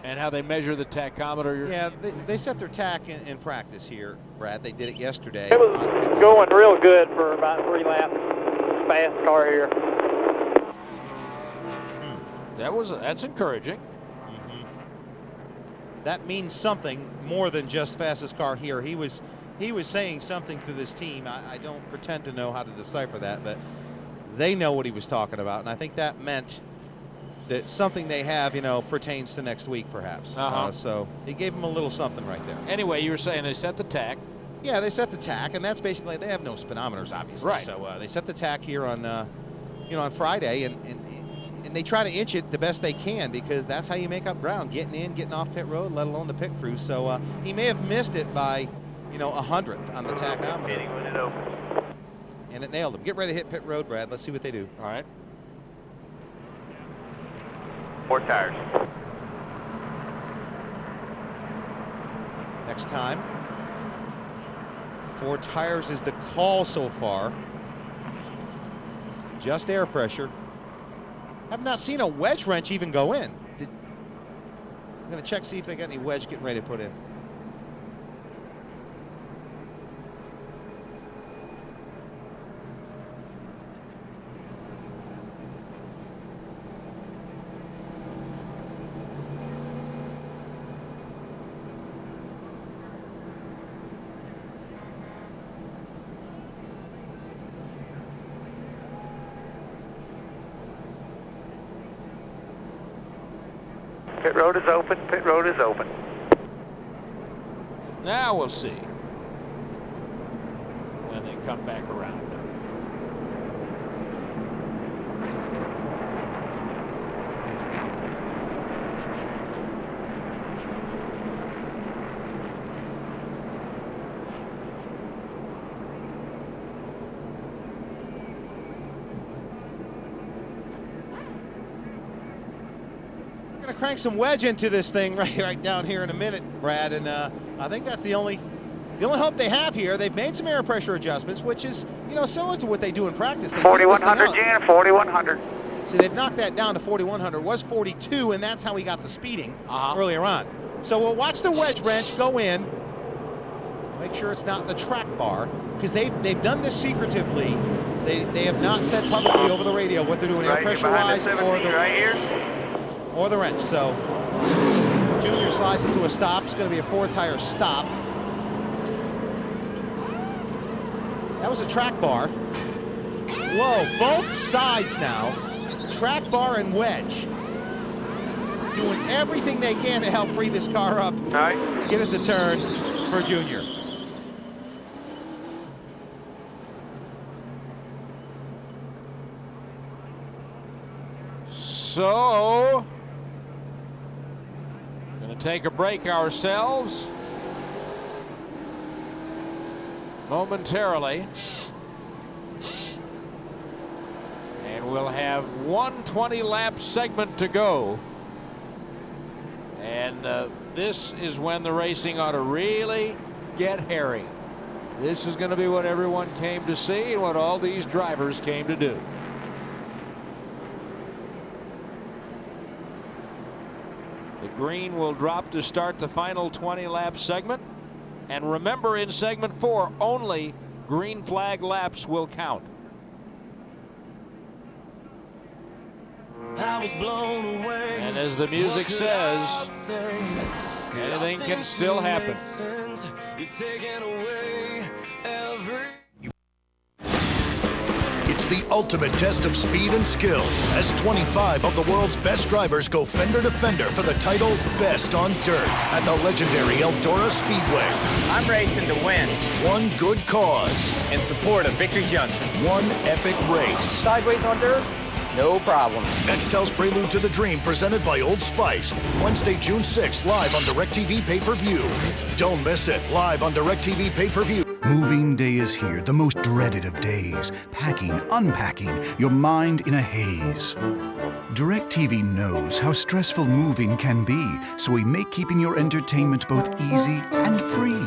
S3: And how they measure the tachometer.
S4: Yeah, they set their tack in practice here, Brad. They did it yesterday.
S1: It was going real good for about 3 laps. Fast car here.
S3: That's encouraging.
S4: That means something more than just fastest car here. He was saying something to this team. I don't pretend to know how to decipher that, but they know what he was talking about, and I think that meant that something they have, pertains to next week, perhaps. So he gave them a little something right there.
S3: Anyway, you were saying they set the tack.
S4: Yeah, they set the tack, and that's basically, they have no speedometers, obviously.
S3: Right.
S4: So they set the tack here on, on Friday, and they try to inch it the best they can because that's how you make up ground, getting in, getting off pit road, let alone the pit crew. So he may have missed it by, 100th on the tachometer. And it nailed him. Get ready to hit pit road, Brad. Let's see what they do.
S3: All right.
S7: 4 tires.
S4: Next time. 4 tires is the call so far. Just air pressure. Have not seen a wedge wrench even go in. I'm going to check, see if they got any wedge getting ready to put in.
S7: Pit road is open. Pit road is open.
S3: Now we'll see when they come back around.
S4: Going to crank some wedge into this thing right down here in a minute, Brad, and I think that's the only hope they have here. They've made some air pressure adjustments, which is similar to what they do in practice.
S7: 4100, Jan, 4100.
S4: So they've knocked that down to 4100. It was 42, and that's how he got the speeding earlier on. So we'll watch the wedge wrench go in. Make sure it's not the track bar, because they've done this secretively. They have not said publicly over the radio what they're doing air pressure wise or the wrench. So Junior slides into a stop. It's going to be a 4-tire stop. That was a track bar. Whoa, both sides now. Track bar and wedge. doing everything they can to help free this car up.
S1: All right.
S4: Get it to turn for Junior.
S3: So, going to take a break ourselves momentarily. And we'll have one 20-lap segment to go. And this is when the racing ought to really get hairy. This is going to be what everyone came to see and what all these drivers came to do. The green will drop to start the final 20-lap segment. And remember, in segment 4, only green flag laps will count.
S6: I was blown away.
S3: And as the music says, anything can still happen.
S6: You're taking away every...
S2: It's the ultimate test of speed and skill as 25 of the world's best drivers go fender to fender for the title Best on Dirt at the legendary Eldora Speedway.
S14: I'm racing to win.
S2: One good cause.
S14: In support of Victory Junction.
S2: One epic race.
S14: Sideways on dirt? No problem.
S2: Nextel's Prelude to the Dream presented by Old Spice. Wednesday, June 6th, live on DirecTV pay-per-view. Don't miss it, live on DirecTV pay-per-view.
S19: Moving day is here, the most dreaded of days. Packing, unpacking, your mind in a haze. DirecTV knows how stressful moving can be, so we make keeping your entertainment both easy and free.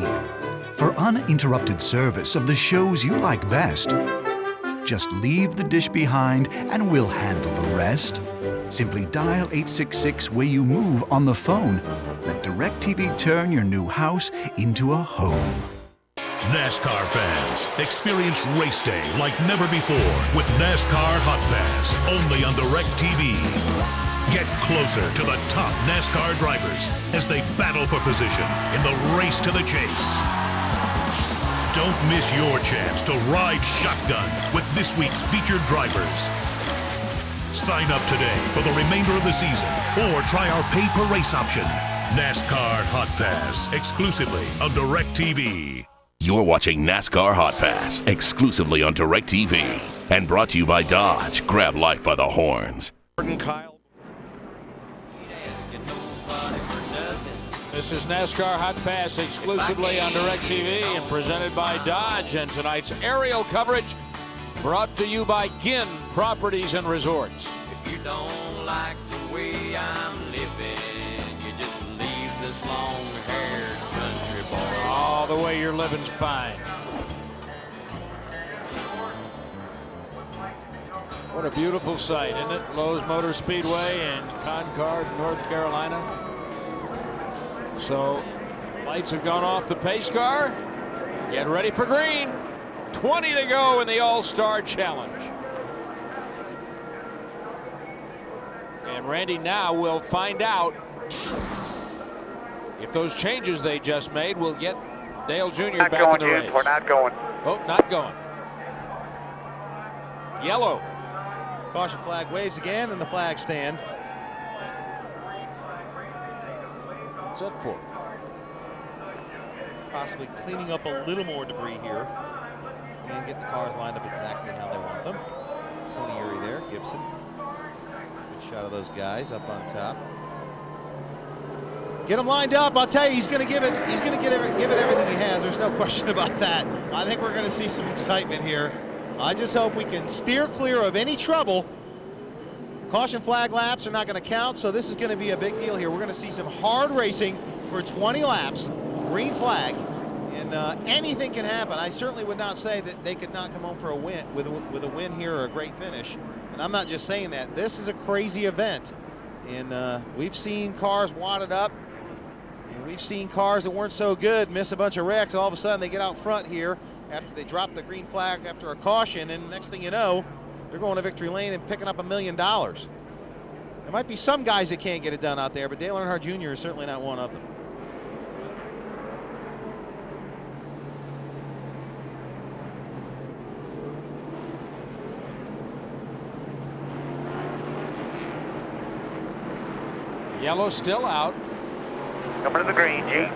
S19: For uninterrupted service of the shows you like best, just leave the dish behind and we'll handle the rest. Simply dial 866 where you move on the phone. Let DirecTV turn your new house into a home.
S16: NASCAR fans, experience race day like never before with NASCAR Hotpass, only on DirecTV. Get closer to the top NASCAR drivers as they battle for position in the race to the chase. Don't miss your chance to ride shotgun with this week's featured drivers. Sign up today for the remainder of the season or try our pay-per-race option. NASCAR Hot Pass, exclusively on DirecTV.
S21: You're watching NASCAR Hot Pass exclusively on DirecTV and brought to you by Dodge. Grab life by the horns.
S4: Kyle.
S3: This is NASCAR Hot Pass exclusively on DirecTV and presented by Dodge. And tonight's aerial coverage brought to you by Ginn Properties and Resorts.
S6: If you don't like the way I'm living, you just leave this long-haired country boy.
S3: Oh, the way you're living's fine. What a beautiful sight, isn't it? Lowe's Motor Speedway in Concord, North Carolina. So, lights have gone off the pace car. Get ready for green. 20 to go in the All-Star Challenge. And Randy now will find out if those changes they just made will get Dale Jr.
S7: Not
S3: back
S7: going,
S3: in the
S7: James.
S3: race.
S7: We're not going.
S3: Oh, not going. Yellow.
S4: Caution flag waves again in the flag stand.
S3: What's that for?
S4: Possibly cleaning up a little more debris here and get the cars lined up exactly how they want them. Tony Urey there, Gibson. Good shot of those guys up on top. Get them lined up. I'll tell you, he's going to give it. He's going to give it everything he has. There's no question about that. I think we're going to see some excitement here. I just hope we can steer clear of any trouble. Caution flag laps are not going to count, so this is going to be a big deal here. We're going to see some hard racing for 20 laps, green flag, and anything can happen. I certainly would not say that they could not come home for a win with a win here or a great finish. And I'm not just saying that. This is a crazy event, and we've seen cars wadded up, and we've seen cars that weren't so good miss a bunch of wrecks. All of a sudden, they get out front here after they drop the green flag after a caution, and next thing you know, they're going to victory lane and picking up $1 million. There might be some guys that can't get it done out there, but Dale Earnhardt Jr. is certainly not one of them.
S3: Yellow still out.
S7: Coming to the green, Gene.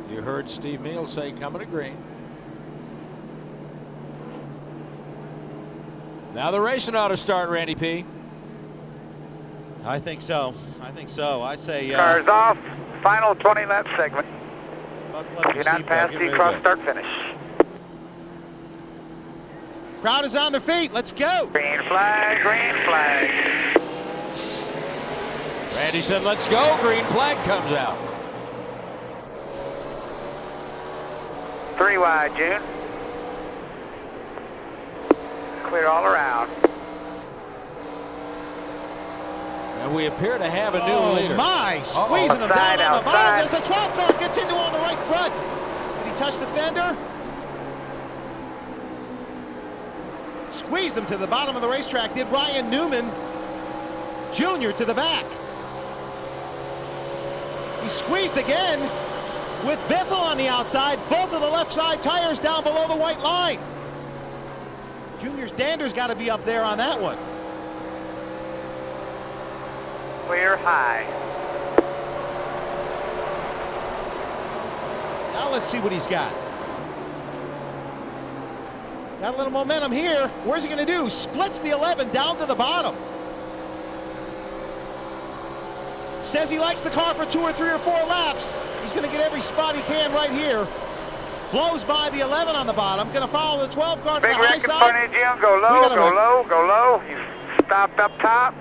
S3: You heard Steve Meal say coming to green. Now the racing ought to start, Randy P.
S4: I think so. I think so. I say.
S7: Cars off. Final 20 lap segment.
S4: Do
S7: not pass the cross start finish.
S4: Crowd is on their feet. Let's go.
S7: Green flag, green flag.
S3: Randy said, let's go. Green flag comes out.
S7: 3 wide, June. Clear all around.
S3: And we appear to have a new leader.
S4: Oh my! Squeezing him down on the bottom. As the 12 car gets into on the right front. Did he touch the fender? Squeezed him to the bottom of the racetrack. Did Ryan Newman Jr. to the back. He squeezed again with Biffle on the outside. Both of the left side tires down below the white line. Junior's dander's got to be up there on that one.
S7: Clear high.
S4: Now let's see what he's got. Got a little momentum here. Where's he going to do? Splits the 11 down to the bottom. Says he likes the car for 2 or 3 or 4 laps. He's going to get every spot he can right here. Blows by the 11 on the bottom. Going to follow the 12 car to the high side.
S7: Jim. Go low, go low, go low. You stopped up top.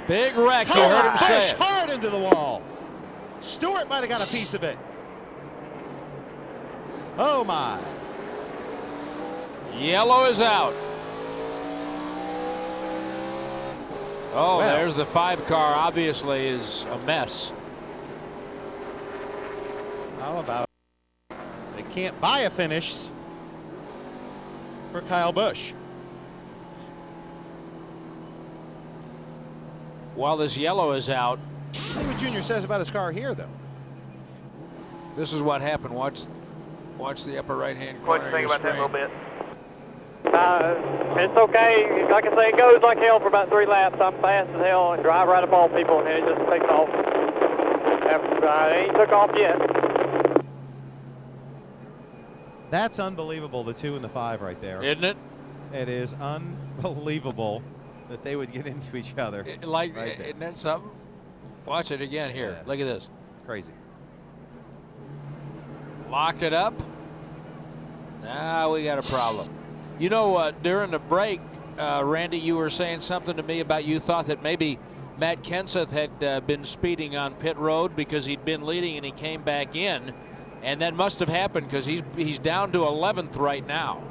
S3: Big wreck, you heard him say it.
S4: Hard into the wall. Stewart might have got a piece of it. Oh my.
S3: Yellow is out. Oh, well, there's the 5 car. Obviously is a mess.
S4: How about they can't buy a finish for Kyle Busch.
S3: While this yellow is out.
S4: Let's see what Junior says about his car here, though.
S3: This is what happened. Watch the upper right-hand corner.
S7: What do you think about that a little bit?
S1: It's okay. Like I say, it goes like hell for about 3 laps. I'm fast as hell and drive right up all people, and then it just takes off. It ain't took off yet.
S4: That's unbelievable, the 2 and the 5 right there.
S3: Isn't it?
S4: It is unbelievable that they would get into each other.
S3: Right there. Isn't that something? Watch it again here. Yeah. Look at this.
S4: Crazy.
S3: Lock it up. Now we got a problem. You know, during the break, Randy, you were saying something to me about you thought that maybe Matt Kenseth had been speeding on pit road because he'd been leading and he came back in. And that must have happened because he's down to 11th right now.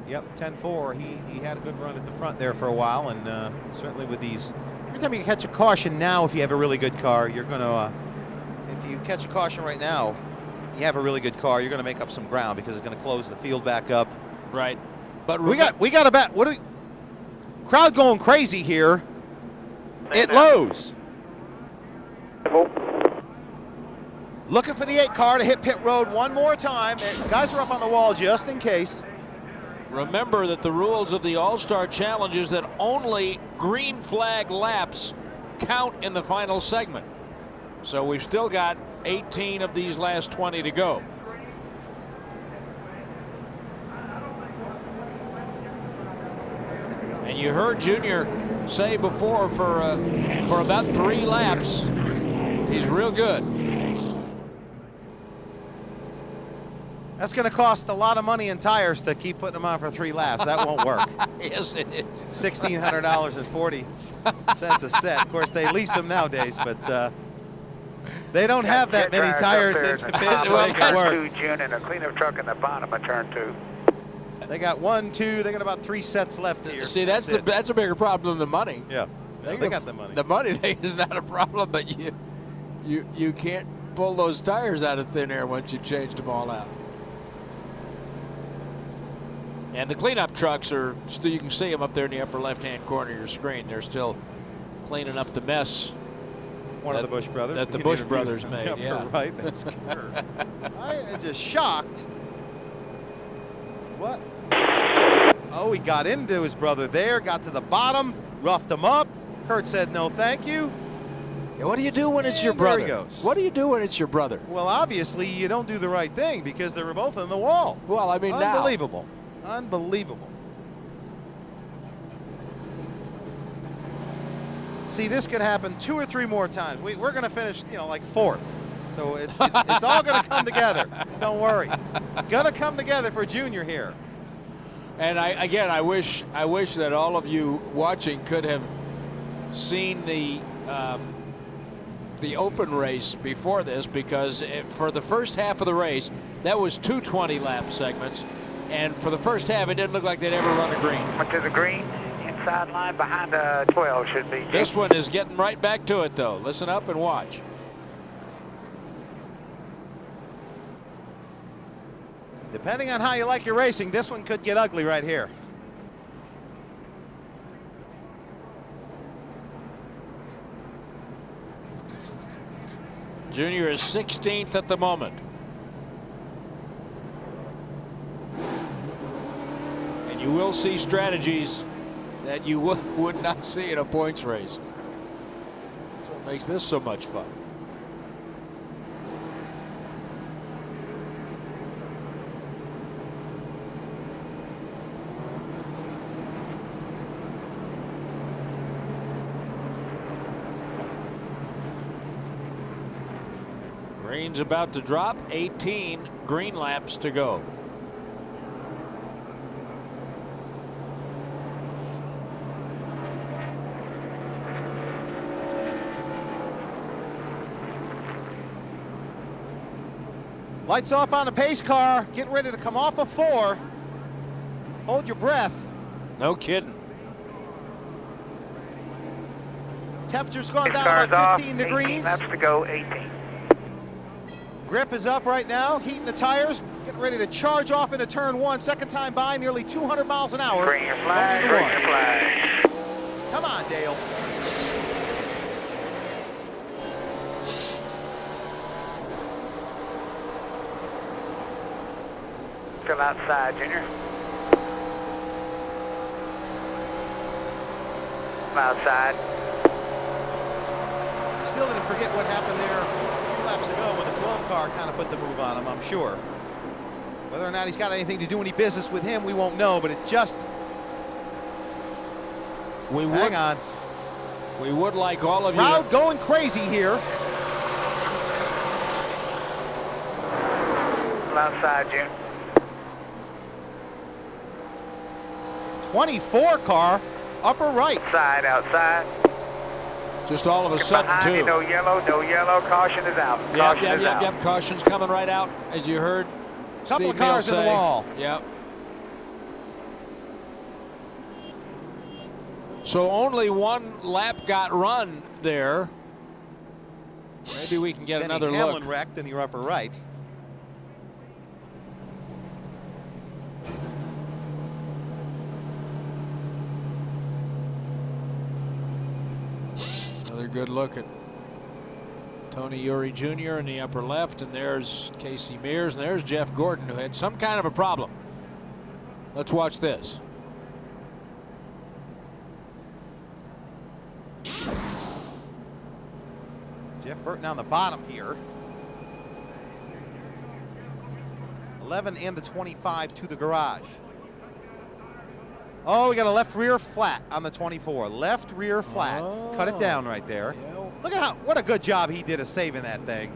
S4: Yep, 10-4. He had a good run at the front there for a while, and certainly with these, every time you catch a caution now, if you have a really good car, you're going to, if you catch a caution right now, you have a really good car, you're going to make up some ground because it's going to close the field back up.
S3: Right. But
S4: we got a bet. What do we, crowd going crazy here at Lowe's. Looking for the 8 car to hit pit road one more time. Guys are up on the wall just in case.
S3: Remember that the rules of the All-Star Challenge is that only green flag laps count in the final segment. So we've still got 18 of these last 20 to go. And you heard Junior say before for about 3 laps, he's real good.
S4: That's going to cost a lot of money in tires to keep putting them on for 3 laps. That won't work.
S3: Yes, it is.
S4: $1,600.40 a set. Of course, they lease them nowadays, but they don't have that many tires in the pit to make it work.
S7: June and a cleanup truck in the bottom of turn 2.
S4: They got 1, 2. They got about 3 sets left here.
S3: See, that's a bigger problem than the money.
S4: Yeah, they got the money.
S3: The money thing is not a problem, but you can't pull those tires out of thin air once you changed them all out. And the cleanup trucks are still, you can see them up there in the upper left-hand corner of your screen. They're still cleaning up the mess.
S4: One of the Busch brothers.
S3: That the Busch brothers made, yeah.
S4: Right, that's sure. I am just shocked. What? Oh, he got into his brother there, got to the bottom, roughed him up. Kurt said no thank you.
S3: Yeah, what do you do when it's your brother?
S4: There he goes.
S3: What do you do when it's your brother?
S4: Well, obviously you don't do the right thing because they were both on the wall.
S3: Well, I mean,
S4: unbelievable. Unbelievable. See, this could happen 2 or 3 more times. We're going to finish, like 4th. So it's all going to come together. Don't worry. Going to come together for Junior here.
S3: And I wish that all of you watching could have seen the open race before this, because for the first half of the race, that was 2 20-lap segments, and for the first half, it didn't look like they'd ever run a green.
S7: Went to the green, inside line behind 12 should be.
S3: This one is getting right back to it, though. Listen up and watch.
S4: Depending on how you like your racing, this one could get ugly right here.
S3: Junior is 16th at the moment. And you will see strategies that you would not see in a points race. That's what makes this so much fun. Green's about to drop. 18 green laps to go.
S4: Lights off on the pace car. Getting ready to come off of 4. Hold your breath.
S3: No kidding.
S4: Temperature's gone down
S7: Cars
S4: about
S7: off,
S4: 15 degrees.
S7: 18 laps to go, 18.
S4: Grip is up right now, heating the tires, getting ready to charge off into turn 1. Second time by, nearly 200 miles an hour.
S7: Bring your flag, bring your flag.
S4: Come on, Dale.
S7: Still outside, Junior. Outside.
S4: Still didn't forget what happened there 2 laps ago when the 12 car kind of put the move on him, I'm sure. Whether or not he's got anything to do any business with him, we won't know, but it just... Hang on.
S3: We would like all of you...
S4: Crowd going crazy here.
S7: Outside, June.
S4: 24 car, upper right.
S7: Outside.
S3: Just all of a sudden,
S7: behind
S3: too.
S7: You, no yellow, caution is out.
S3: Yep, caution's coming right out, as you heard
S4: Couple
S3: Steve
S4: of cars
S3: Neal
S4: in the
S3: say.
S4: wall.
S3: Yep. So only 1 lap got run there. Maybe we can get another look.
S4: Hamlin wrecked in your upper right.
S3: Another good look at Tony Uri Jr. in the upper left, and there's Casey Mears, and there's Jeff Gordon, who had some kind of a problem. Let's watch this.
S4: Jeff Burton on the bottom here. 11 and the 25 to the garage. Oh, we got a left rear flat on the 24. Left rear flat. Cut it down right there. Look at what a good job he did of saving that thing.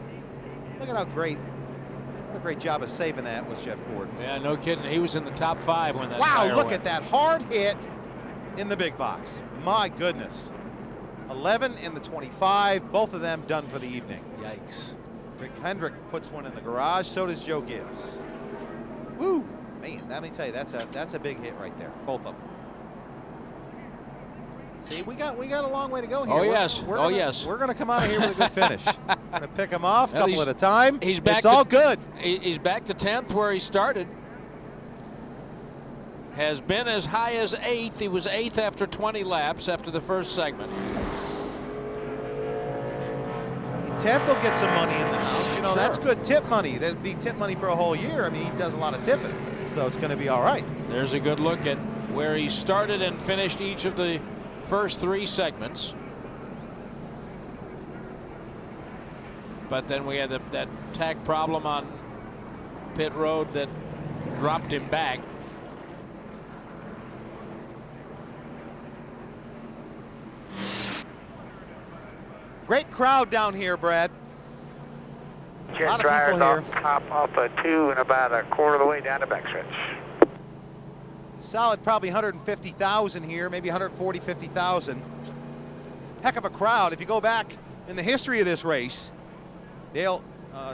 S4: Look at what a great job of saving that was Jeff Gordon.
S3: Yeah, no kidding. He was in the top 5 when that
S4: Wow,
S3: tire
S4: look
S3: went.
S4: at that hard hit in the big box. My goodness. 11 and the 25, both of them done for the evening.
S3: Yikes.
S4: Rick Hendrick puts one in the garage, so does Joe Gibbs. Woo! Man, let me tell you, that's a big hit right there, both of them. See, we got a long way to go here.
S3: Oh, yes.
S4: We're going to come out of here with a good finish. We're going to pick them off a
S3: Well,
S4: couple at a time.
S3: He's back
S4: it's all good.
S3: He's back to 10th where he started. Has been as high as 8th. He was 8th after 20 laps after the first segment.
S4: 10th will get some money in the house. You know,
S3: Sure.
S4: that's good tip money. That'd be tip money for a whole year. I mean, he does a lot of tipping, so it's going to be all right.
S3: There's a good look at where he started and finished each of the first 3 segments. But then we had that tack problem on pit road that dropped him back.
S4: Great crowd down here, Brad. A
S7: Jet
S4: lot of
S7: dryers
S4: people here.
S7: off a 2 and about a quarter of the way down the backstretch.
S4: Solid probably 150,000 here, maybe 140, 50,000. Heck of a crowd. If you go back in the history of this race, Darrell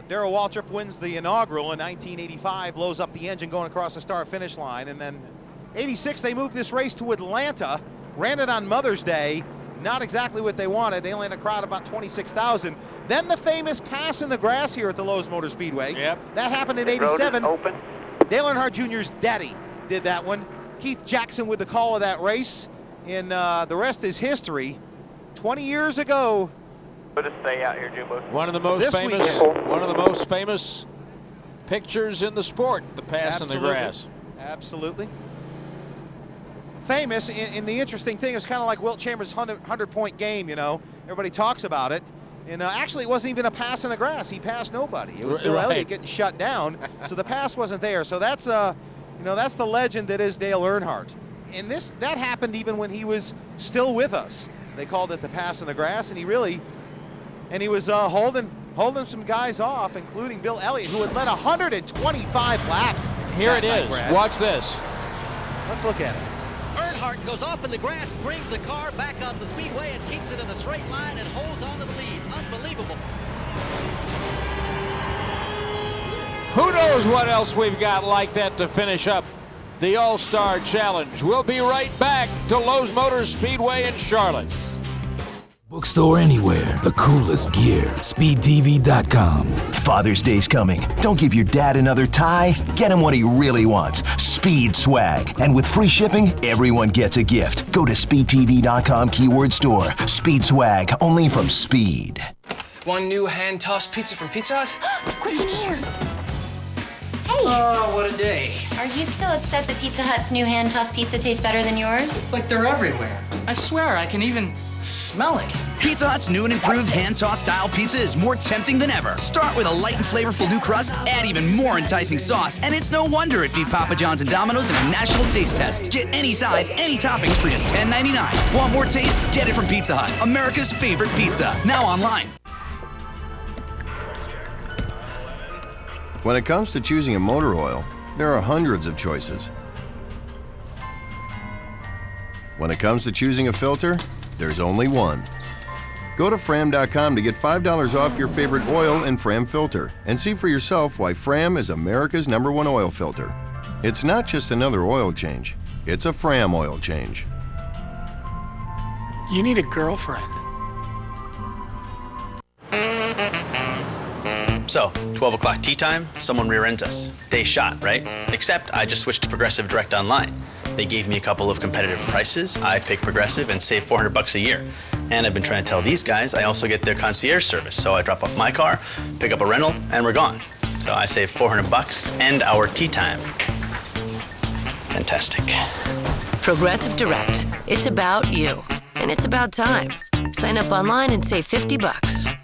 S4: Waltrip wins the inaugural in 1985, blows up the engine going across the start-finish line, and then 86 they moved this race to Atlanta, ran it on Mother's Day. Not exactly what they wanted. They only had a crowd of about 26,000. Then the famous pass in the grass here at the Lowe's Motor Speedway.
S3: Yep.
S4: That happened in
S7: The road is
S4: '87.
S7: open.
S4: Dale Earnhardt Jr.'s daddy did that one. Keith Jackson with the call of that race. And the rest is history. 20 years ago.
S7: Put us stay out here, Jumbo.
S3: One of the most famous pictures in the sport, the pass in the grass.
S4: Absolutely. Famous, and the interesting thing is kind of like Wilt Chambers' 100-point game, you know. Everybody talks about it. And actually, it wasn't even a pass in the grass. He passed nobody. It was Bill Elliott getting shut down, so the pass wasn't there. So that's, that's the legend that is Dale Earnhardt. And that happened even when he was still with us. They called it the pass in the grass, and he was holding some guys off, including Bill Elliott, who had led 125 laps.
S3: Here it is. Watch this.
S4: Let's look at it.
S9: Earnhardt goes off in the grass, brings the car back on the speedway and keeps it in a straight line and holds on to the lead. Unbelievable.
S3: Who knows what else we've got like that to finish up the All-Star Challenge. We'll be right back to Lowe's Motor Speedway in Charlotte.
S11: Bookstore anywhere, the coolest gear. SpeedTV.com.
S12: Father's Day's coming. Don't give your dad another tie. Get him what he really wants. Speed swag. And with free shipping, everyone gets a gift. Go to SpeedTV.com keyword store. Speed swag, only from Speed.
S17: One new hand-tossed pizza from Pizza Hut?
S22: Quick in here. Hey.
S17: Oh, what a day.
S22: Are you still upset that Pizza Hut's new hand-tossed pizza tastes better than yours?
S17: It's like they're everywhere. I swear, I can even smell it.
S24: Pizza Hut's new and improved hand-tossed style pizza is more tempting than ever. Start with a light and flavorful new crust, add even more enticing sauce, and it's no wonder it beat Papa John's and Domino's in a national taste test. Get any size, any toppings for just $10.99. Want more taste? Get it from Pizza Hut, America's favorite pizza. Now online.
S25: When it comes to choosing a motor oil, there are hundreds of choices. When it comes to choosing a filter, there's only one. Go to Fram.com to get $5 off your favorite oil and Fram filter, and see for yourself why Fram is America's #1 oil filter. It's not just another oil change, it's a Fram oil change.
S17: You need a girlfriend.
S26: So, 12 o'clock tea time, someone rear-ends us. Day shot, right? Except I just switched to Progressive Direct Online. They gave me a couple of competitive prices. I picked Progressive and saved $400 a year. And I've been trying to tell these guys I also get their concierge service. So I drop off my car, pick up a rental, and we're gone. So I save $400 and our tea time. Fantastic.
S27: Progressive Direct. It's about you. And it's about time. Sign up online and save $50.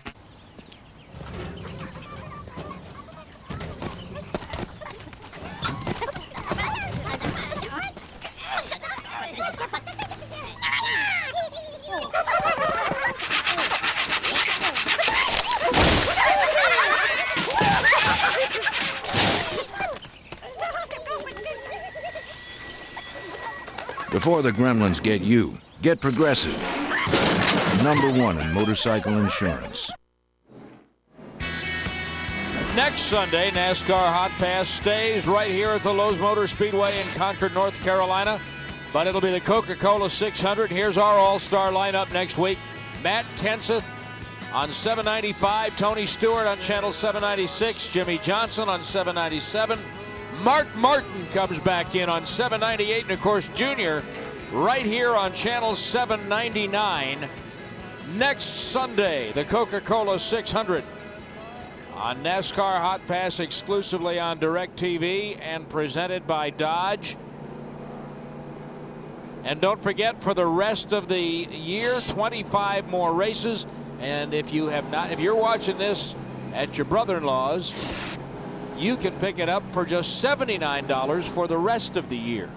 S28: Before the gremlins get you, get Progressive. #1 in motorcycle insurance.
S3: Next Sunday, NASCAR Hotpass stays right here at the Lowe's Motor Speedway in Concord, North Carolina. But it'll be the Coca-Cola 600. Here's our all-star lineup next week. Matt Kenseth on 795, Tony Stewart on Channel 796, Jimmy Johnson on 797. Mark Martin comes back in on 798, and of course Junior right here on Channel 799. Next Sunday, the Coca-Cola 600 on NASCAR Hotpass, exclusively on DirecTV and presented by Dodge. And don't forget, for the rest of the year, 25 more races. And if you're watching this at your brother-in-law's, you can pick it up for just $79 for the rest of the year.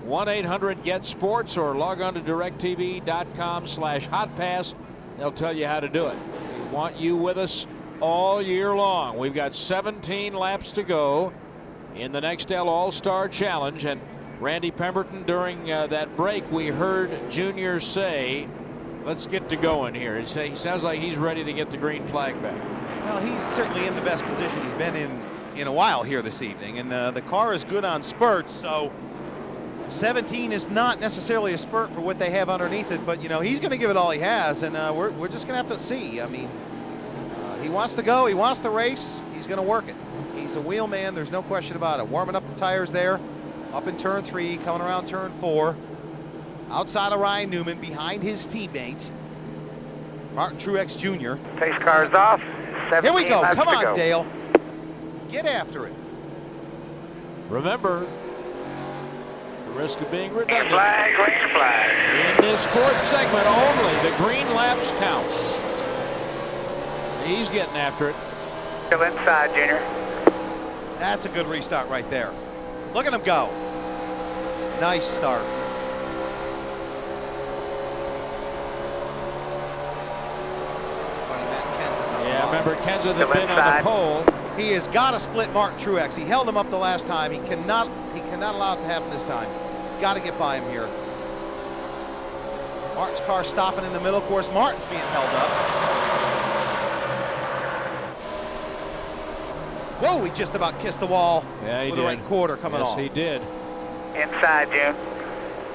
S3: 1-800-GET-SPORTS or log on to directtv.com/hotpass. They'll tell you how to do it. We want you with us all year long. We've got 17 laps to go in the Nextel All-Star Challenge. And Randy Pemberton, during that break, we heard Junior say, let's get to going here. He sounds like he's ready to get the green flag back.
S4: Well, he's certainly in the best position he's been in a while here this evening. And the car is good on spurts, so 17 is not necessarily a spurt for what they have underneath it, but, you know, he's going to give it all he has, and we're just going to have to see. I mean, he wants to go. He wants to race. He's going to work it. He's a wheel man. There's no question about it. Warming up the tires there. Up in turn 3, coming around turn 4. Outside of Ryan Newman, behind his teammate, Martin Truex Jr.
S7: Pace car's off.
S4: Here we go. Come on,
S7: go.
S4: Dale. Get after it.
S3: Remember, the risk of being redundant.
S7: Green flag.
S3: In this fourth segment only, the green laps count. He's getting after it.
S7: Still inside, Junior.
S4: That's a good restart right there. Look at him go. Nice start.
S3: Yeah, remember Kenseth had been on the pole.
S4: He has got to split Martin Truex. He held him up the last time. He cannot allow it to happen this time. He's got to get by him here. Martin's car stopping in the middle. Of course, Martin's being held up. Whoa, he just about kissed the wall with the right quarter coming off.
S3: Yes, he did.
S7: Inside, June.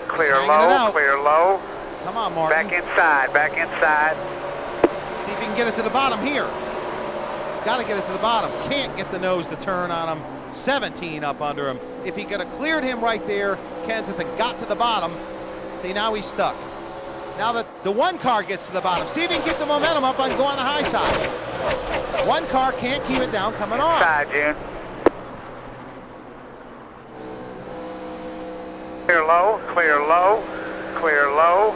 S7: Clear low, clear low.
S4: Come on, Martin.
S7: Back inside, back inside.
S4: See if he can get it to the bottom here. Got to get it to the bottom. Can't get the nose to turn on him. 17 up under him. If he could have cleared him right there, Kenseth, and got to the bottom. See, now he's stuck. Now that the one car gets to the bottom. See if he can keep the momentum up and go on the high side. One car can't keep it down coming off.
S7: Inside, June. Clear low, clear low, clear low.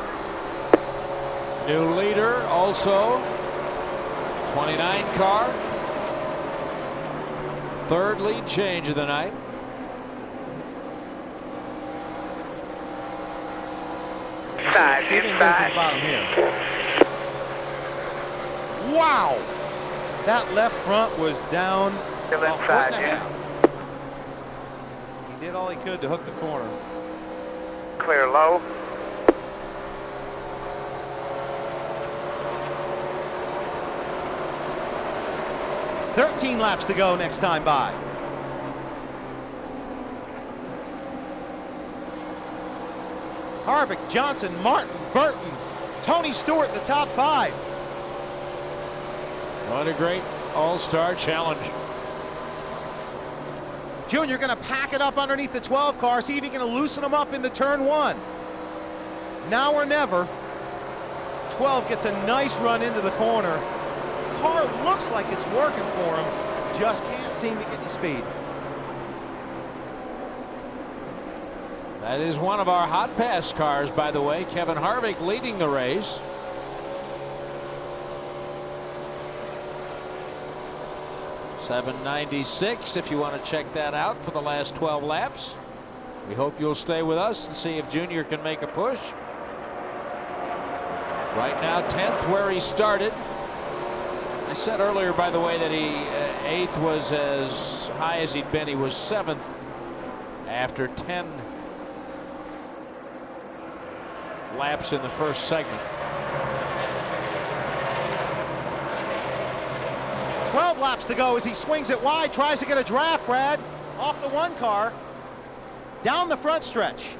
S3: New leader also. 29 car. Third lead change of the night.
S7: Inside, inside.
S4: Bottom here. Wow! That left front was down
S7: Still
S4: a
S7: inside,
S4: foot and a half. He did all he could to hook the corner.
S7: Clear low.
S4: $13 laps to go next time by. Harvick, Johnson, Martin, Burton, Tony Stewart, the top 5.
S3: What a great all-star challenge.
S4: Junior going to pack it up underneath the 12 car, see if he can loosen them up into turn 1. Now or never. 12 gets a nice run into the corner. Car looks like it's working for him, just can't seem to get any speed.
S3: That is one of our hot pass cars, by the way. Kevin Harvick leading the race. $7.96 if you want to check that out for the last 12 laps. We hope you'll stay with us and see if Junior can make a push. Right now 10th where he started. I said earlier, by the way, that he 8th was as high as he'd been. He was 7th after 10 laps in the first segment.
S4: 12 laps to go as he swings it wide, tries to get a draft, Brad, off the one car, down the front stretch.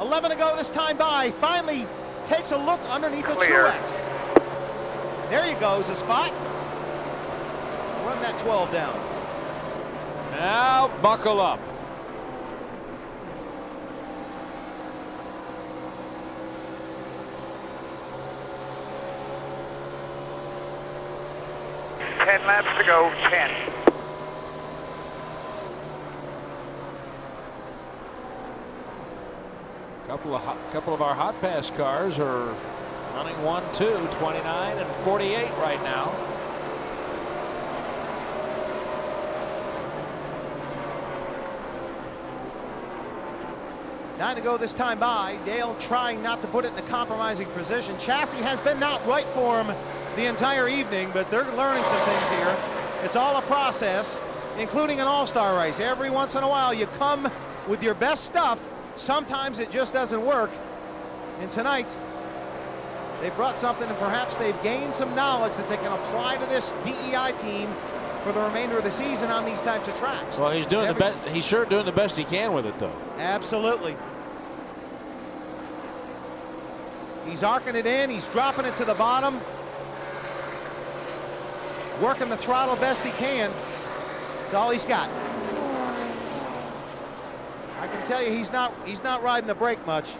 S4: 11 to go this time by, finally takes a look underneath the Truex. There you go, is a spot. Run that 12 down.
S3: Now buckle up.
S7: 10 laps to go, 10.
S3: Couple of our hot pass cars are running 1-2, 29 and 48 right now.
S4: Nine to go this time by. Dale trying not to put it in the compromising position. Chassis has been not right for him the entire evening, but they're learning some things here. It's all a process, including an all-star race. Every once in a while you come with your best stuff. Sometimes it just doesn't work. And tonight, they brought something, and perhaps they've gained some knowledge that they can apply to this DEI team for the remainder of the season on these types of tracks.
S3: Well, he's doing the best. He's sure doing the best he can with it, though.
S4: Absolutely. He's arcing it in. He's dropping it to the bottom. Working the throttle best he can. That's all he's got. I can tell you he's not riding the brake much.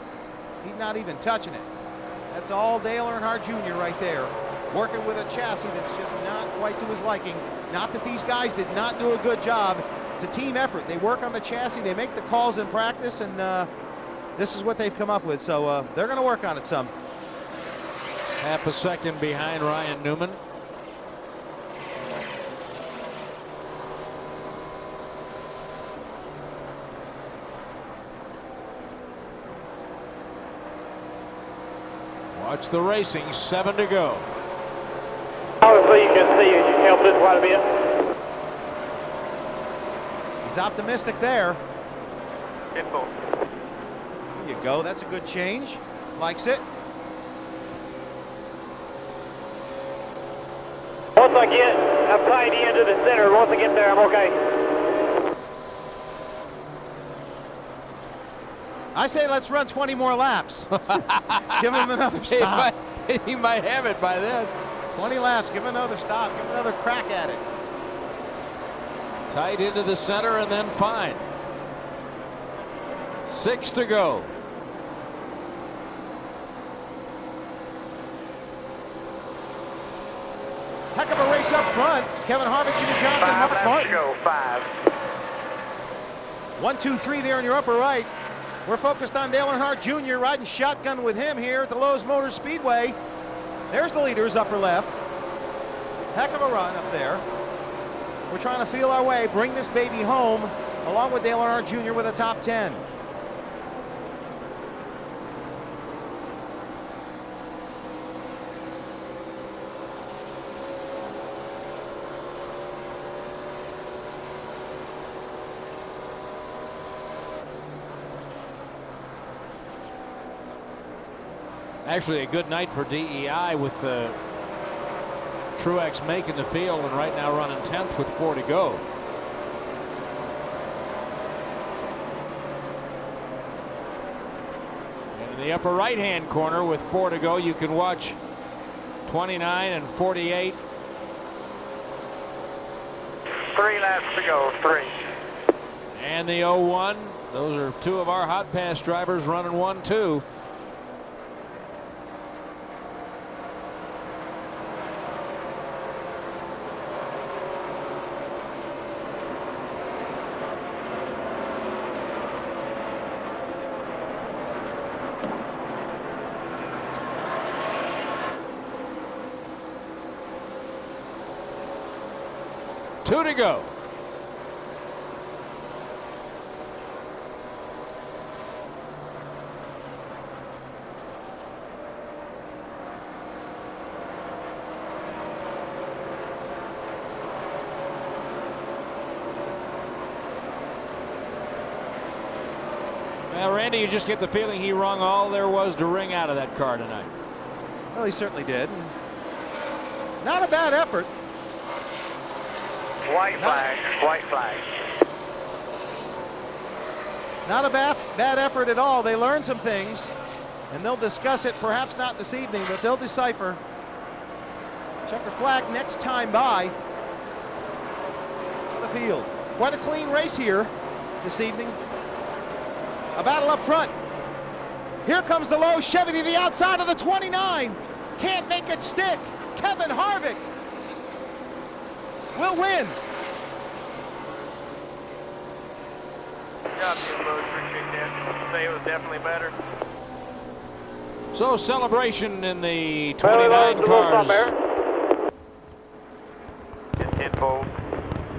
S4: He's not even touching it. That's all Dale Earnhardt Jr. right there. Working with a chassis that's just not quite to his liking. Not that these guys did not do a good job. It's a team effort. They work on the chassis. They make the calls in practice, and this is what they've come up with. So they're going to work on it some.
S3: Half a second behind Ryan Newman. Watch the racing, 7 to go.
S1: Obviously, you can see you helped it quite a bit.
S4: He's optimistic there.
S7: Info.
S4: There you go. That's a good change. Likes it.
S1: Once I'm tied into the center. Once I get there, I'm okay.
S4: I say let's run 20 more laps. Give him another stop.
S3: He might have it by then.
S4: 20 laps. Give him another stop. Give him another crack at it.
S3: Tight into the center and then fine. 6 to go.
S4: Heck of a race up front. Kevin Harvick, Jimmy Johnson,
S7: 5
S4: Mark
S7: laps
S4: Martin.
S7: to go, 5.
S4: 1, 2, 3 there in your upper right. We're focused on Dale Earnhardt Jr. riding shotgun with him here at the Lowe's Motor Speedway. There's the leaders, upper left. Heck of a run up there. We're trying to feel our way, bring this baby home, along with Dale Earnhardt Jr. with a top 10.
S3: Actually, a good night for DEI with Truex making the field and right now running 10th with 4 to go. And in the upper right-hand corner with 4 to go, you can watch 29 and 48.
S7: 3 laps to go, 3.
S3: And the 0-1. Those are 2 of our hot pass drivers running 1-2. Two to go. Now, Randy, you just get the feeling he wrung all there was to wring out of that car tonight.
S4: Well, he certainly did. Not a bad effort.
S7: White flag, white flag.
S4: Not a bad effort at all. They learned some things, and they'll discuss it, perhaps not this evening, but they'll decipher. Checkered flag next time by the field. Quite a clean race here this evening. A battle up front. Here comes the low Chevy to the outside of the 29. Can't make it stick. Kevin Harvick. will win.
S1: Good job, Jimbo. Appreciate that. Say it was definitely better.
S3: So celebration in the 29 cars.
S1: It's tenfold.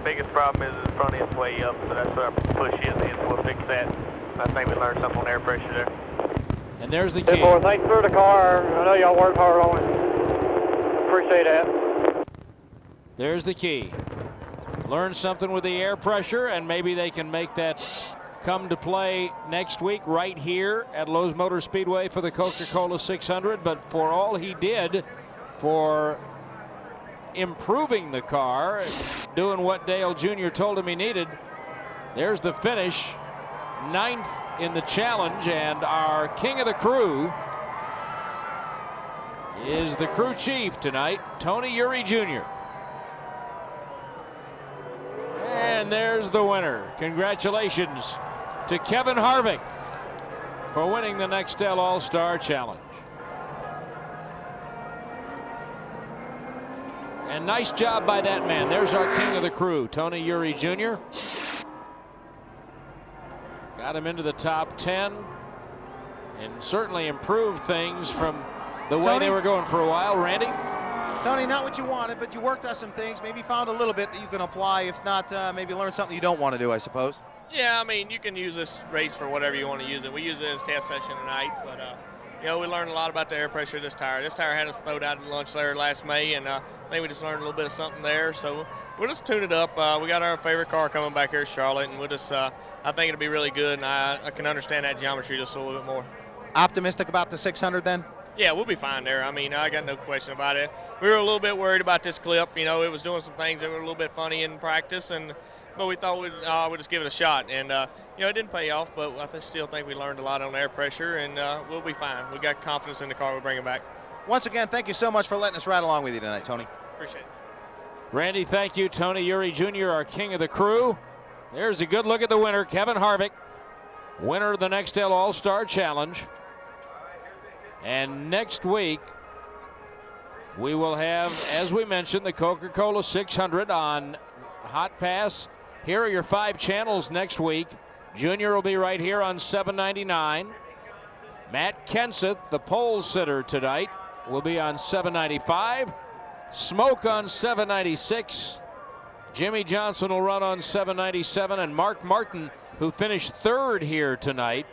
S1: Biggest problem is the front end's way up, so that's where our push is, and we'll fix that. I think we learned something on air pressure there.
S3: And there's the key.
S1: Thanks for the car. I know y'all worked hard on it. Appreciate that.
S3: There's the key. Learn something with the air pressure, and maybe they can make that come to play next week right here at Lowe's Motor Speedway for the Coca-Cola 600. But for all he did for improving the car, doing what Dale Jr. told him he needed, there's the finish. 9th in the challenge, and our king of the crew is the crew chief tonight, Tony Uri Jr. And there's the winner. Congratulations to Kevin Harvick for winning the Nextel All-Star Challenge. And nice job by that man. There's our king of the crew, Tony Uri Jr. Got him into the top 10 and certainly improved things from the way they were going for a while. Randy?
S4: Tony, not what you wanted, but you worked on some things. Maybe found a little bit that you can apply. If not, maybe learn something you don't want to do, I suppose.
S5: Yeah, I mean, you can use this race for whatever you want to use it. We use it as a test session tonight, but, you know, we learned a lot about the air pressure of this tire. This tire had us throwed out at lunch there last May, and I think we just learned a little bit of something there. So we'll just tune it up. We got our favorite car coming back here, Charlotte, and we'll just, I think it'll be really good, and I can understand that geometry just a little bit more.
S4: Optimistic about the 600 then?
S5: Yeah, we'll be fine there. I mean, I got no question about it. We were a little bit worried about this clip. You know, it was doing some things that were a little bit funny in practice, but we thought we'd just give it a shot. And, you know, it didn't pay off, but I still think we learned a lot on air pressure, and we'll be fine. We got confidence in the car. We'll bring it back.
S4: Once again, thank you so much for letting us ride along with you tonight, Tony.
S5: Appreciate it.
S3: Randy, thank you. Tony Uri Jr., our king of the crew. There's a good look at the winner, Kevin Harvick, winner of the Nextel All-Star Challenge. And next week, we will have, as we mentioned, the Coca-Cola 600 on Hotpass. Here are your 5 channels next week. Junior will be right here on 799. Matt Kenseth, the pole sitter tonight, will be on 795. Smoke on 796. Jimmy Johnson will run on 797. And Mark Martin, who finished 3rd here tonight,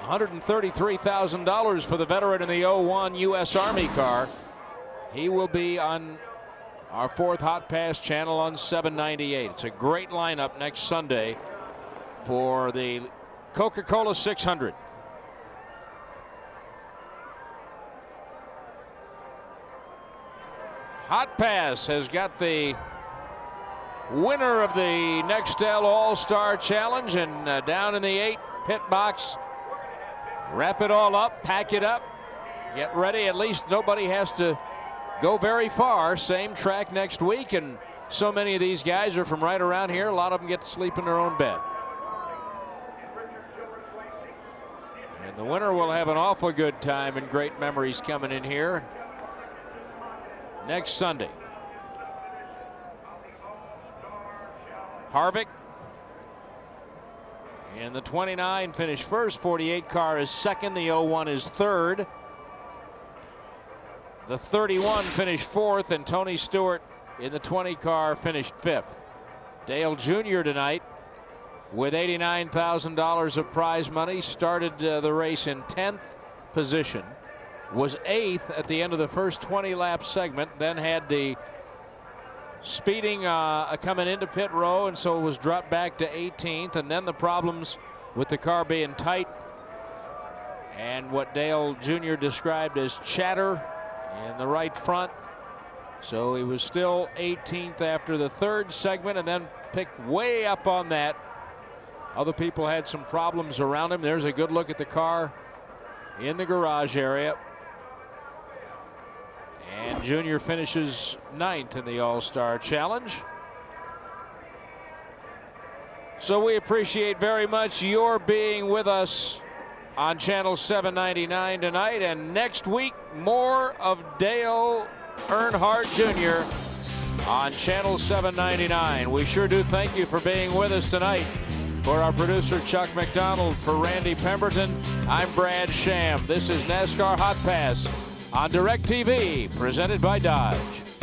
S3: $133,000 for the veteran in the 01 U.S. Army car. He will be on our 4th Hot Pass channel on 798. It's a great lineup next Sunday for the Coca-Cola 600. Hot Pass has got the winner of the Nextel All-Star Challenge, and down in the 8 pit box, wrap it all up, pack it up, get ready. At least nobody has to go very far. Same track next week, and so many of these guys are from right around here. A lot of them get to sleep in their own bed. And the winner will have an awful good time and great memories coming in here next Sunday. Harvick in the 29 finished 1st. 48 car is 2nd. The 01 is 3rd. The 31 finished 4th, and Tony Stewart in the 20 car finished 5th. Dale Jr. tonight with $89,000 of prize money started the race in 10th position, was 8th at the end of the first 20 lap segment, then had the speeding coming into pit row, and so it was dropped back to 18th, and then the problems with the car being tight and what Dale Jr. described as chatter in the right front. So he was still 18th after the 3rd segment, and then picked way up on that. Other people had some problems around him. There's a good look at the car in the garage area. And Junior finishes 9th in the All-Star Challenge. So we appreciate very much your being with us on Channel 799 tonight. And next week, more of Dale Earnhardt Jr. on Channel 799. We sure do thank you for being with us tonight. For our producer, Chuck McDonald, for Randy Pemberton, I'm Brad Sham. This is NASCAR Hot Pass on DirecTV, presented by Dodge.